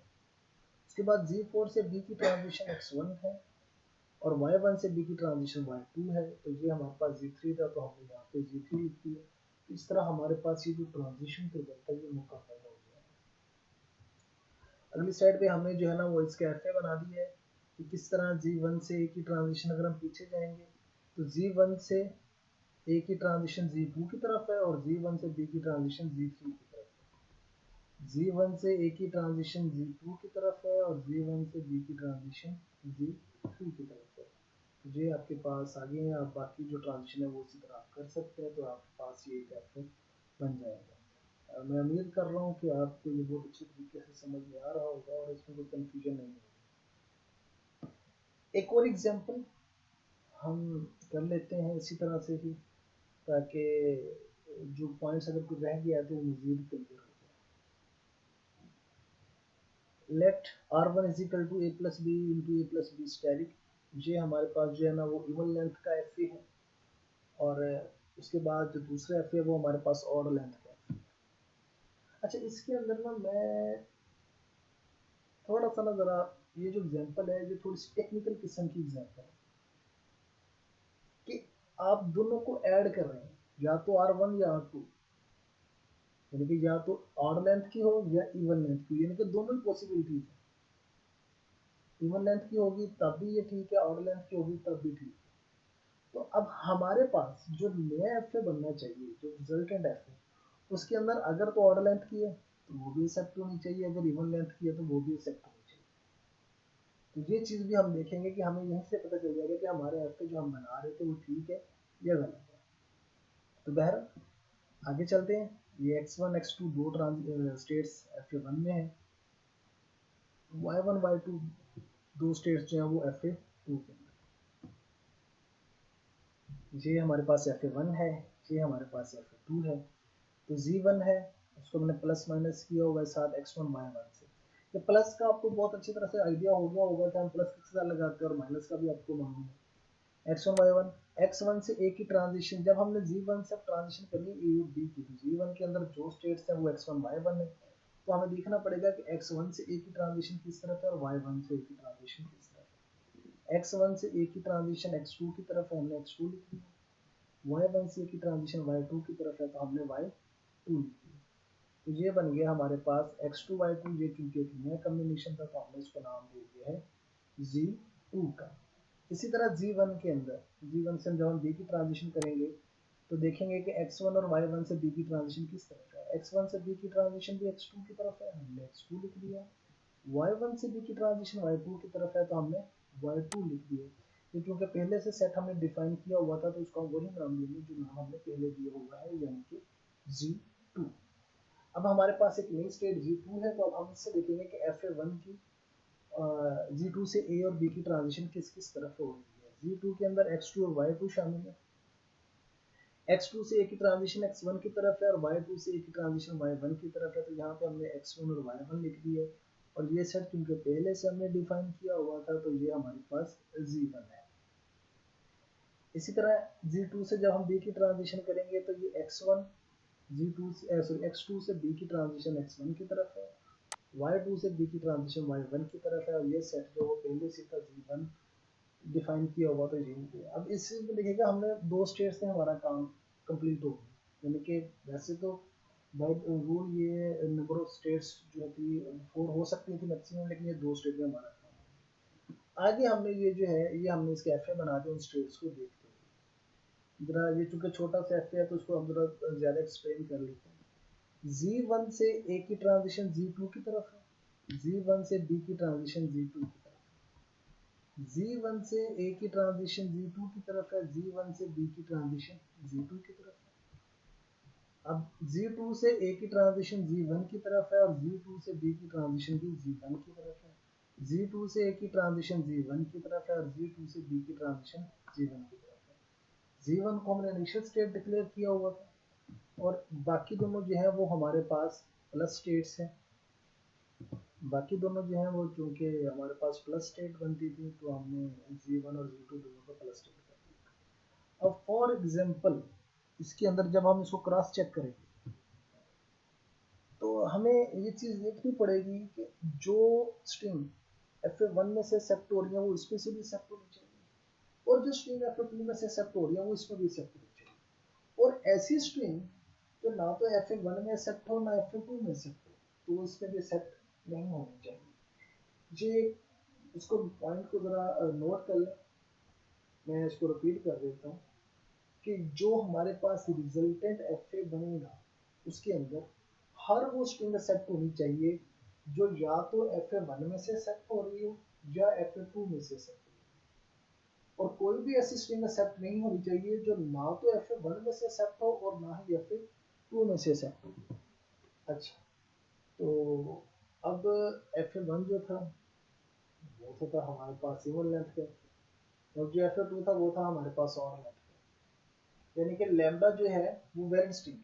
उसके बाद z4 से b की ट्रांजिशन x1 है और y1 से b की ट्रांजिशन y2 है, तो ये हमारे पास z3 था तो हमने यहाँ पे z3 लिख दिया। इस तरह हमारे पास ये जो ट्रांजिशन टेबल था ये मुकम्मल हो गया। अगली स्लाइड पे हमने जो है ना वो इसके एफ बना दिया है कि किस तरह z1 से a की ट्रांजिशन, अगर हम पीछे जाएंगे तो z1 से a की ट्रांजिशन z2 की तरफ है और z1 से b की ट्रांजिशन z3 की तरफ है। z1 से a की ट्रांजिशन z2 की तरफ है और z1 से b की ट्रांजिशन z3 की तरफ है। तो ये आपके पास आगे हैं, आप बाकी जो ट्रांजिशन है वो इसी तरह आप कर सकते हैं, तो आपके पास ये एक एफ बन जाएगा। मैं उम्मीद कर रहा हूँ कि आपको ये बहुत अच्छी तरीके से समझ में आ रहा होगा और इसमें कोई कंफ्यूजन नहीं होगी। एक और एग्जांपल हम कर लेते हैं इसी तरह से ही, ताकि जो पॉइंट्स अगर कुछ रह गया तो वो मजीद क्लियर हो जाए। Let r1 is equal to a plus B into a plus B asterisk. ये हमारे पास जो है ना वो इवन लेंथ का एफ है और उसके बाद जो दूसरा एफ है वो हमारे पास ऑड लेंथ का एफ है। अच्छा, इसके अंदर ना मैं थोड़ा सा ना ज़रा, ये जो एग्जांपल है ये थोड़ी सी टेक्निकल किस्म की एग्जांपल है कि आप दोनों को ऐड कर रहे हैं, या तो R1 या R2, यानी कि या तो ऑड लेंथ की हो या इवन लेंथ की, यानी कि दोनों ही पॉसिबिलिटीज है। इवन लेंथ की होगी तब भी ये ठीक है, ऑड लेंथ की होगी तब भी ठीक है। तो अब हमारे पास जो नया एफ बनना चाहिए, जो रिजल्टेंट एफ है, उसके अंदर अगर तो ऑड लेंथ की है तो वो भी एक्सेप्ट होनी चाहिए, अगर इवन लेंथ की है तो वो भी एक्सेप्ट होनी चाहिए। तो ये चीज़ भी हम देखेंगे कि हमें यहीं से पता चल जाएगा कि हमारे एफ जो हम बना रहे थे वो ठीक है या गलत है। तो बहर आगे चलते हैं। ये x1 x2 दो स्टेट्स fa1 में है, y1 y2 दो स्टेट्स जो है वो fa2 के अंदर। ये हमारे पास fa1 है, ये हमारे पास fa2 है। तो z1 है, उसको मैंने प्लस माइनस किया हुआ है साथ x1 y1 से। ये प्लस का आपको बहुत अच्छी तरह से आइडिया हो गया होगा कि हम प्लस किस तरह लगाते हैं, और माइनस का भी आपको मालूम है। x1 y1, x1 से a की ट्रांजिशन, जब हमने z1 से ट्रांजिशन करनी a और b की, तो z1 के अंदर जो स्टेट्स हैं वो x1 y1 है, तो हमें देखना पड़ेगा कि x1 से a की ट्रांजिशन किस तरफ है और y1 से a की ट्रांजिशन किस तरफ है। x1 से a की ट्रांजिशन x2 की तरफ है, हमने x2 लिख लिया। y1 से a की ट्रांजिशन y2 की तरफ है तो हमने y2 लिख लिया। तो ये बन गया हमारे पास x2 y2, ये चूंकि एक नया कॉम्बिनेशन था तो हमने इसको नाम दे दिया है z2 का। इसी तरह z1 के अंदर, z1 से जब हम b की ट्रांजिशन करेंगे तो देखेंगे कि x1 और y1 से b की ट्रांजिशन किस तरफ है। x1 से b की ट्रांजिशन भी x2 की तरफ है, हमने x2 लिख दिया। y1 से b की ट्रांजिशन y2 की तरफ है तो हमने y2 लिख दिया। ये क्योंकि पहले से सेट हमने डिफाइन किया हुआ था तो उसका वही नाम देंगे जो नाम हमने पहले दिया हुआ है, यानी कि z2। अब हमारे पास एक नई स्टेट z2 है, तो अब हम इससे देखेंगे कि fa1 की z2 से a और b की ट्रांजिशन किस किस तरफ हो रही है। z2 के अंदर x2 और y2 शामिल है। x2 से a की ट्रांजिशन x1 की तरफ है और y2 से a की ट्रांजिशन y1 की तरफ है, तो यहाँ पे हमने x1 और y1 लिख दिए। और ये सेट क्योंकि पहले से हमने डिफाइन किया हुआ था तो ये हमारे पास z1 है। इसी तरह z2 से जब हम b की ट्रांजिशन करेंगे तो ये x1 x2 से b की ट्रांजिशन x1 की तरफ है, y2 से b की ट्रांजिशन y1 की तरफ है, और ये सेट जो वो पहले से था z1 डिफाइन किया हुआ तो यही है। अब इस चीज में देखिएगा हमने दो स्टेट से हमारा काम कंप्लीट हो गया, यानी कि वैसे तो बाय रूल ये नंबर ऑफ स्टेट्स जो थी 4 हो सकती थी मैक्सिमम, लेकिन ये दो स्टेट में हमारा काम। आगे हमने ये जो है ये हमने इसके एफ बना के उन स्टेट्स को देखते हैं। जरा ये चूंकि छोटा सा एफ है तो उसको हम जरा ज्यादा एक्सप्लेन कर लेते हैं। z1 से a की ट्रांजिशन z2 की तरफ है, z1 से b की ट्रांजिशन z2 की तरफ है, z1 से a की ट्रांजिशन z2 की तरफ है, z1 से b की ट्रांजिशन z2 की तरफ है। अब Z2 से A की ट्रांजिशन Z1 की तरफ है और Z2 से B की ट्रांजिशन भी Z1 की तरफ है। Z2 से A की ट्रांजिशन Z1 की तरफ है और Z2 से B की ट्रांजिशन Z1 की तरफ है। Z1 को हमने इनिशियल स्टेट डिक्लेयर किया हुआ था और बाकी दोनों जो है वो हमारे पास प्लस स्टेट्स हैं। बाकी दोनों जो है वो चूंकि हमारे पास प्लस स्टेट बनती थी तो हमने Z1 और Z2 दोनों को प्लस स्टेट कर दिया। अब फॉर एग्जांपल इसके अंदर जब हम इसको क्रॉस चेक करेंगे तो हमें ये चीज़ देखनी पड़ेगी कि जो स्ट्रिंग F1 में से एक्सेप्ट हो रही है वो इसमें से भी एक्सेप्ट होनी चाहिए और जो स्ट्रिंग F2 में से एक्सेप्ट हो रही है वो इसमें भी एक्सेप्ट होनी चाहिए। और ऐसी स्ट्रिंग जो ना तो F1 में एक्सेप्ट हो ना F2 में एक्सेप्ट हो तो इसमें भी एक्सेप्ट नहीं होनी चाहिए। जी, इसको पॉइंट को ज़रा नोट कर लें। मैं इसको रिपीट कर देता हूँ कि जो हमारे पास रिजल्टेंट FA बनेगा उसके अंदर हर वो स्ट्रिंग एक्सेप्ट होनी चाहिए जो या तो FA1 में से एक्सेप्ट हो रही हो या FA2 में से एक्सेप्ट हो रही हो। और कोई भी ऐसी स्ट्रिंग एक्सेप्ट नहीं होनी चाहिए जो ना तो FA1 में से एक्सेप्ट हो और ना ही FA2 में से एक्सेप्ट हो। अच्छा, तो अब FA1 जो था वो तो था हमारे पास इवन लेंथ का और जो FA2 था वो था हमारे पास ऑड लेंथ का। यानी कि लैम्डा जो है वो वैलिड स्ट्रिंग है।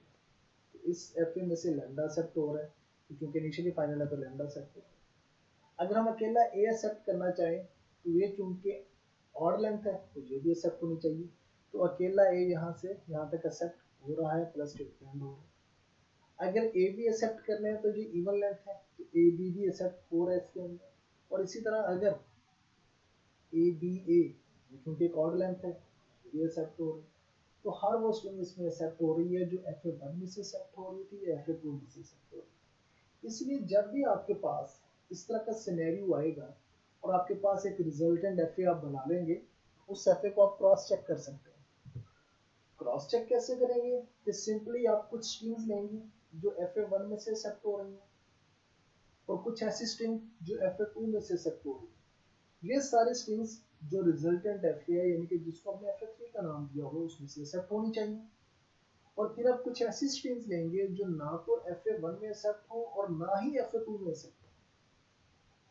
तो इस FA में से लैम्डा एक्सेप्ट हो रहा है क्योंकि इनिशियली फाइनल है तो लैम्डा एक्सेप्ट हो रहा है। अगर हम अकेला A एक्सेप्ट करना चाहें तो ये चूंकि ऑड लेंथ है तो ये भी एक्सेप्ट होनी चाहिए। तो अकेला A यहाँ से यहाँ तक एक्सेप्ट हो रहा है प्लस डिपेंड हो रहा है। अगर ए बी एक्सेप्ट करना है तो ये इवन लेंथ है तो ए बी भी एक्सेप्ट हो रहा है इसके अंदर। और इसी तरह अगर ए बी ए क्योंकि एक ऑड लेंथ है ये एक्सेप्ट हो रही है। तो हर वो स्ट्रिंग इसमें एक्सेप्ट हो रही है जो FA1 में से एक्सेप्ट हो रही थी या FA2 में से एक्सेप्ट हो रही है। इसलिए जब भी आपके पास इस तरह का सिनेरियो आएगा और आपके पास एक रिजल्टेंट FA आप बना लेंगे उस FA को आप क्रॉस चेक कर सकते हैं। क्रॉस चेक कैसे करेंगे कि सिंपली आप कुछ स्ट्रिंग्स लेंगे जो FA1 में से एक्सेप्ट हो रही हैं और कुछ ऐसी स्ट्रिंग जो FA2 में से एक्सेप्ट हो रही है। ये सारे स्ट्रिंग्स जो रिजल्टेंट FA है यानी कि जिसको हमने FA3 का नाम दिया हो उसमें से एक्सेप्ट होनी चाहिए। और फिर आप कुछ ऐसी स्ट्रिंग्स लेंगे जो ना तो FA1 में एक्सेप्ट हो और ना ही FA2 में एक्सेप्ट हो।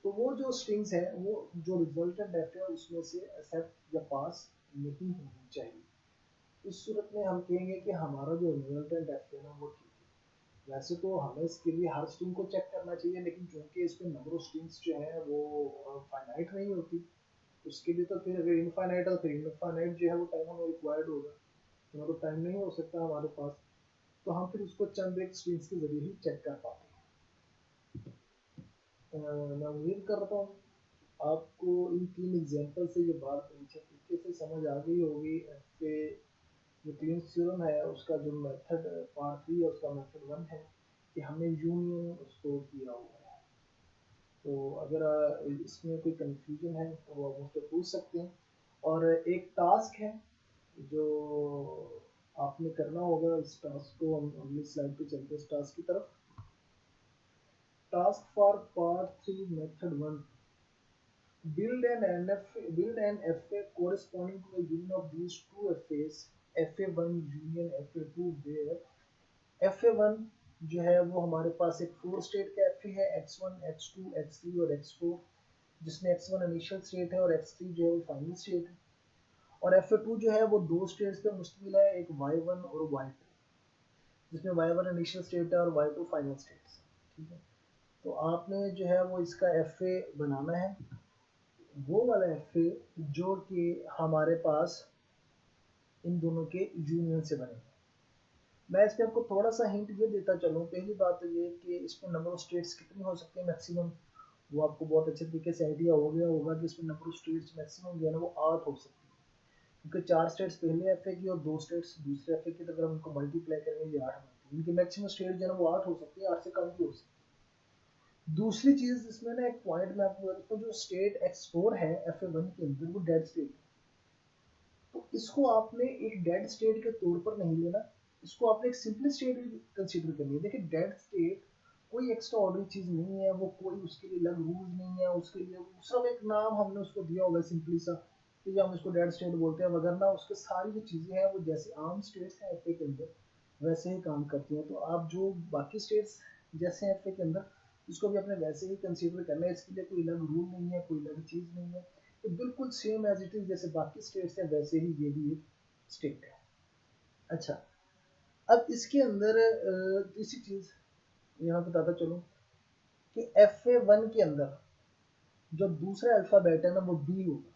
तो वो जो स्ट्रिंग्स है वो जो रिजल्टेंट FA है उसमें से एक्सेप्ट या पास नहीं होनी चाहिए। इस सूरत में हम कहेंगे कि हमारा जो रिजल्टेंट FA है ना वो ठीक है। वैसे तो हमें इसके लिए हर स्ट्रिंग को चेक करना चाहिए लेकिन चूंकि इसमें नंबर ऑफ स्ट्रिंग्स जो है वो फाइनाइट नहीं होती उसके लिए तो फिर अगर इनफाइनाइट है तो फिर इनफाइनाइट जो है वो टाइम हमें रिक्वायर्ड होगा तो तो टाइम नहीं हो सकता हमारे पास। तो हम फिर उसको चंद एक स्ट्रिंग्स के जरिए ही चेक कर पाते हैं। मैं उम्मीद करता हूँ आपको इन तीन एग्जांपल से ये बात अच्छे तरीके से समझ आ गई होगी कि जो क्लीन्स थ्योरम है उसका जो मेथड पार्ट 3 है उसका मेथड 1 है कि हमने यूनियन उसको किया हुआ है। तो अगर इसमें कोई कंफ्यूजन है तो वो आप मुझसे पूछ सकते हैं। और एक टास्क है जो आपने करना होगा इस टास्क को हम अगली स्लाइड पे चलते हैं इस टास्क की तरफ। Task for part 3 method 1 build an FA corresponding to the union of these two FAs FA1 union FA2 where FA1 जो है वो हमारे पास एक 4 स्टेट का FA है x1 x2 x3 और x4 जिसमें x1 इनिशियल स्टेट है और x3 जो है वो फाइनल स्टेट है। और FA2 जो है वो दो स्टेट्स पे मुश्तमिल है एक y1 और y2 जिसमें y1 इनिशियल स्टेट है और y2 फाइनल स्टेट है। ठीक है, तो आपने जो है वो इसका FA बनाना है वो वाला FA जो कि हमारे पास इन दोनों के यूनियन से बनेगा। मैं इसमें आपको थोड़ा सा हिंट ये देता चलूँ। पहली बात तो ये कि इसमें नंबर ऑफ स्टेट्स कितनी हो सकती है मैक्सिमम वो आपको बहुत अच्छे तरीके से आइडिया हो गया होगा कि इसमें नंबर ऑफ स्टेट्स मैक्सिमम जो है ना वो 8 हो सकती है क्योंकि 4 स्टेट्स पहले FA की और 2 स्टेट्स दूसरे FA की। तो अगर हम इनको मल्टीप्लाई करेंगे ये 8 बनती है। इनकी मैक्सिमम स्टेट जो है ना वो 8 हो सकती है 8 से कम भी हो सकती है। दूसरी चीज़ इसमें ना एक पॉइंट मैं आपको बता दूं जो स्टेट x4 है FA1 के अंदर वो डेड स्टेट है। तो इसको आपने एक डेड स्टेट के तौर पर नहीं लेना इसको आपने एक सिंपल स्टेट कंसीडर करनी है। देखिए डेड स्टेट कोई एक्स्ट्रा ऑर्डनरी चीज नहीं है वो कोई उसके लिए अलग रूल नहीं है उसके लिए सिर्फ एक नाम हमने उसको दिया होगा सिंपली सा कि हम इसको डेड स्टेट बोलते हैं वगैरह उसके सारी जो चीजें हैं वो जैसे आम स्टेट्स हैं एफए के अंदर वैसे ही काम करती हैं। तो आप जो बाकी स्टेट्स जैसे हैं एफ के अंदर, इसको भी अपने वैसे ही कंसीडर करना है। इसके लिए कोई अलग रूल नहीं है, कोई अलग चीज़ नहीं है, तो बिल्कुल सेम एज इट इज़ जैसे बाकी स्टेट्स हैं वैसे ही ये भी एक स्टेट है। अच्छा, अब इसके अंदर तीसरी चीज़ यहाँ बताता चलूँ कि FA1 के अंदर जो दूसरा अल्फ़ाबेट है ना वो बी होगा।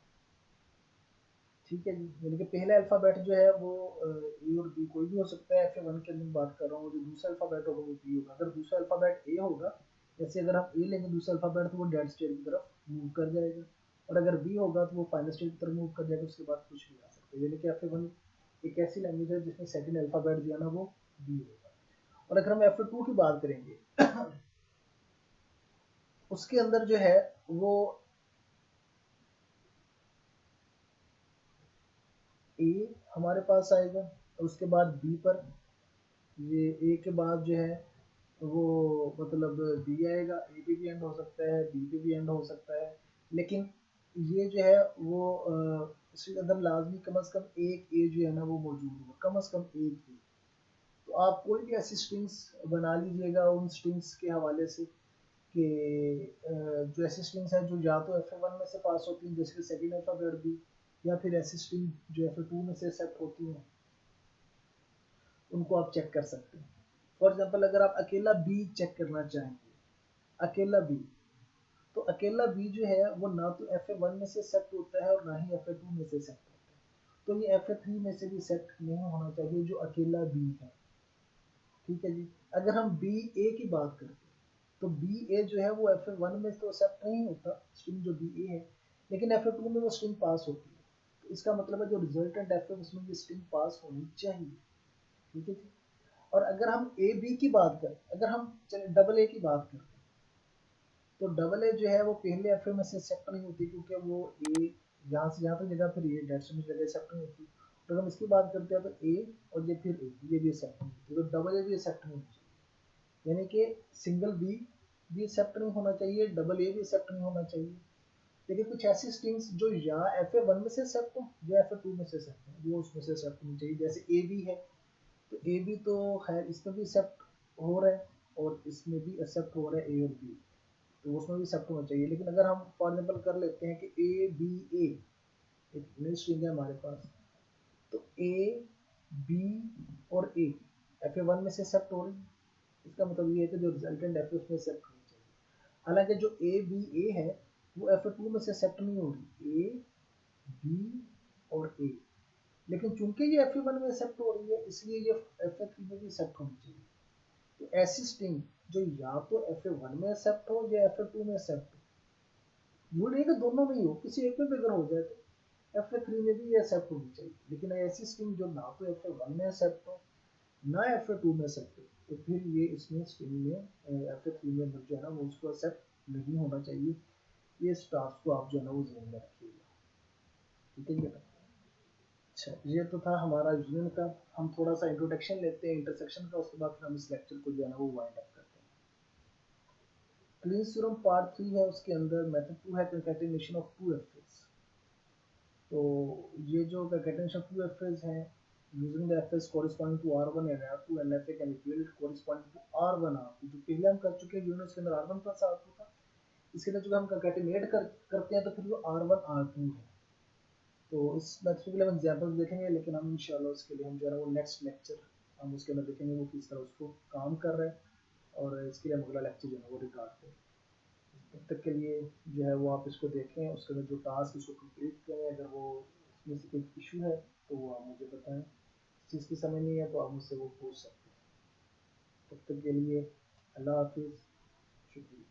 ठीक है जी, यानी कि पहला अल्फ़ाबेट जो है वो ए और बी कोई भी हो सकता है। FA1 के अंदर बात कर रहा हूँ, जो दूसरा अल्फ़ाबेट होगा वो बी होगा। अगर दूसरा अल्फ़ाबेट ए होगा, जैसे अगर हम ए लेंगे दूसरा अल्फ़ाबेट, तो वो डेड स्टेट की तरफ मूव कर जाएगा, और अगर बी होगा तो वो फाइनल स्टेट की तरफ मूव कर जाएगा, उसके बाद कुछ भी आ सकता है। यानी कि FA1 एक ऐसी लैंग्वेज है जिसमें सेकंड अल्फ़ाबेट जो है ना वो बी होगा। और अगर हम FA2 की बात करेंगे उसके अंदर जो है वो ए हमारे पास आएगा, और उसके बाद बी पर, ये ए के बाद जो है वो मतलब बी आएगा। ए पे भी एंड हो सकता है, बी पे भी एंड हो सकता है, लेकिन ये जो है वो इसके अंदर लाजमी कम से कम एक ए जो है ना वो मौजूद होगा, कम से कम एक ही। तो आप कोई भी ऐसी स्ट्रिंग्स बना लीजिएगा उन स्ट्रिंग्स के हवाले से कि जो ऐसी स्ट्रिंग्स हैं जो या तो FA1 में से पास होती हैं, जैसे कि सेकेंड अल्फाबेट बी, या फिर ऐसी स्ट्रिंग जो FA2 में से एक्सेप्ट होती हैं, उनको आप चेक कर सकते हैं। फॉर एग्जाम्पल अगर आप अकेला बी चेक करना चाहेंगे, अकेला बी, तो अकेला बी जो है वो ना तो FA1 में से सेट होता है और ना ही FA2 में से सेट होता है, तो ये FA3 में से भी सेट नहीं होना चाहिए जो अकेला बी है। ठीक है जी। अगर हम बी ए की बात करते हैं, तो बी ए जो है वो FA1 में तो सेट नहीं होता स्ट्रिंग जो बी ए है, लेकिन FA2 में वो स्ट्रिंग पास होती है। तो इसका मतलब है जो रिजल्टेंट एफ है उसमें ये स्ट्रिंग पास होनी चाहिए। ठीक है जी। और अगर हम ए बी की बात करें, अगर हम चलिए डबल ए की बात करें, तो डबल ए जो है वो पहले एफ में से एक्सेप्ट नहीं होती, क्योंकि वो ए यहाँ से यहाँ तक जगह, फिर ये डेट से जगह एक्सेप्ट नहीं होती। तो अगर हम इसकी बात करते हैं तो ए और ये फिर ए, ये भी एक्सेप्ट नहीं होती, तो डबल ए भी एक्सेप्ट नहीं होती, यानी कि सिंगल बी भी एक्सेप्ट नहीं होना चाहिए, डबल ए भी एक्सेप्ट नहीं होना चाहिए। लेकिन कुछ ऐसी स्ट्रिंग्स जो या FA1 में से एक्सेप्ट हो या FA2 में से एक्सेप्ट हो, वो उसमें से एक्सेप्ट होनी चाहिए। जैसे ए बी है, तो ए बी तो खैर इसमें भी एक्सेप्ट हो रहा है और इसमें भी एक्सेप्ट हो रहा है ए और बी, तो उसमें भी एक्सेप्ट होना चाहिए। लेकिन अगर हम फॉर एग्जाम्पल कर लेते हैं कि ए बी ए, एक नई स्ट्रिंग है हमारे पास, तो ए बी और ए FA1 में से एक्सेप्ट हो रही है, इसका मतलब ये है कि जो रिजल्टेंट एफ उसमें एक्सेप्ट होनी चाहिए। हालांकि जो ए बी ए है वो FA2 में से एक्सेप्ट नहीं हो रही, ए बी और ए, लेकिन चूंकि ये FA1 में एक्सेप्ट हो रही है इसलिए ये FA3 में भी एक्सेप्ट होनी चाहिए। तो ऐसी स्ट्रिंग जो या तो FA1 में एक्सेप्ट हो या FA2 में एक्सेप्ट हो, वो नहीं कि दोनों में ही हो, किसी एक में भी अगर हो जाए तो FA3 में भी ये एक्सेप्ट होनी चाहिए। लेकिन ऐसी स्ट्रिंग जो ना तो FA1 में एक्सेप्ट हो ना FA2 में एक्सेप्ट हो, तो फिर ये इसमें स्ट्रिंग में FA3 में जो है ना वो उसको एक्सेप्ट नहीं होना चाहिए। ये स्टार्स को आप जो है ना वो ध्यान में रखिएगा। ठीक है बेटा। अच्छा, ये तो था हमारा यूनियन का। हम थोड़ा सा इंट्रोडक्शन लेते हैं इंटरसेक्शन का, उसके बाद फिर हम इस लेक्चर को जो है ना वो वाइंड अप करते हैं। क्लींस थ्योरम पार्ट 3 है, उसके अंदर मेथड 2 है कंकैटिनेशन ऑफ टू एफएस। तो ये जो कंकैटिनेशन ऑफ टू एफएस है, using the FAs corresponding to R1 and R2 and FA can equate corresponding to R1 R2, जो पहले हम कर चुके हैं यूनिट के अंदर R1 प्लस R2 था, इसके अंदर जो हम कंकैटिनेट करते हैं तो फिर वो R1 R2 है। तो इस मेथड के लिए हम एग्जांपल्स देखेंगे, लेकिन हम इंशाल्लाह उसके लिए हम जो है ना वो नेक्स्ट लेक्चर हम उसके अंदर देखेंगे वो किस तरह उसको काम कर रहा है, और इसके लिए हम अगला लेक्चर जो है वो रिकॉर्ड करें। तब तक के लिए जो है वो आप इसको देखें, उसके अंदर जो टास्क उसको कंप्लीट करें। अगर वो इसमें से कोई इशू है तो वो आप मुझे बताएं, चीज़ की समझ नहीं है तो आप मुझसे वो पूछ सकते हैं। तब तक के लिए अल्लाह हाफिज़, शुक्रिया।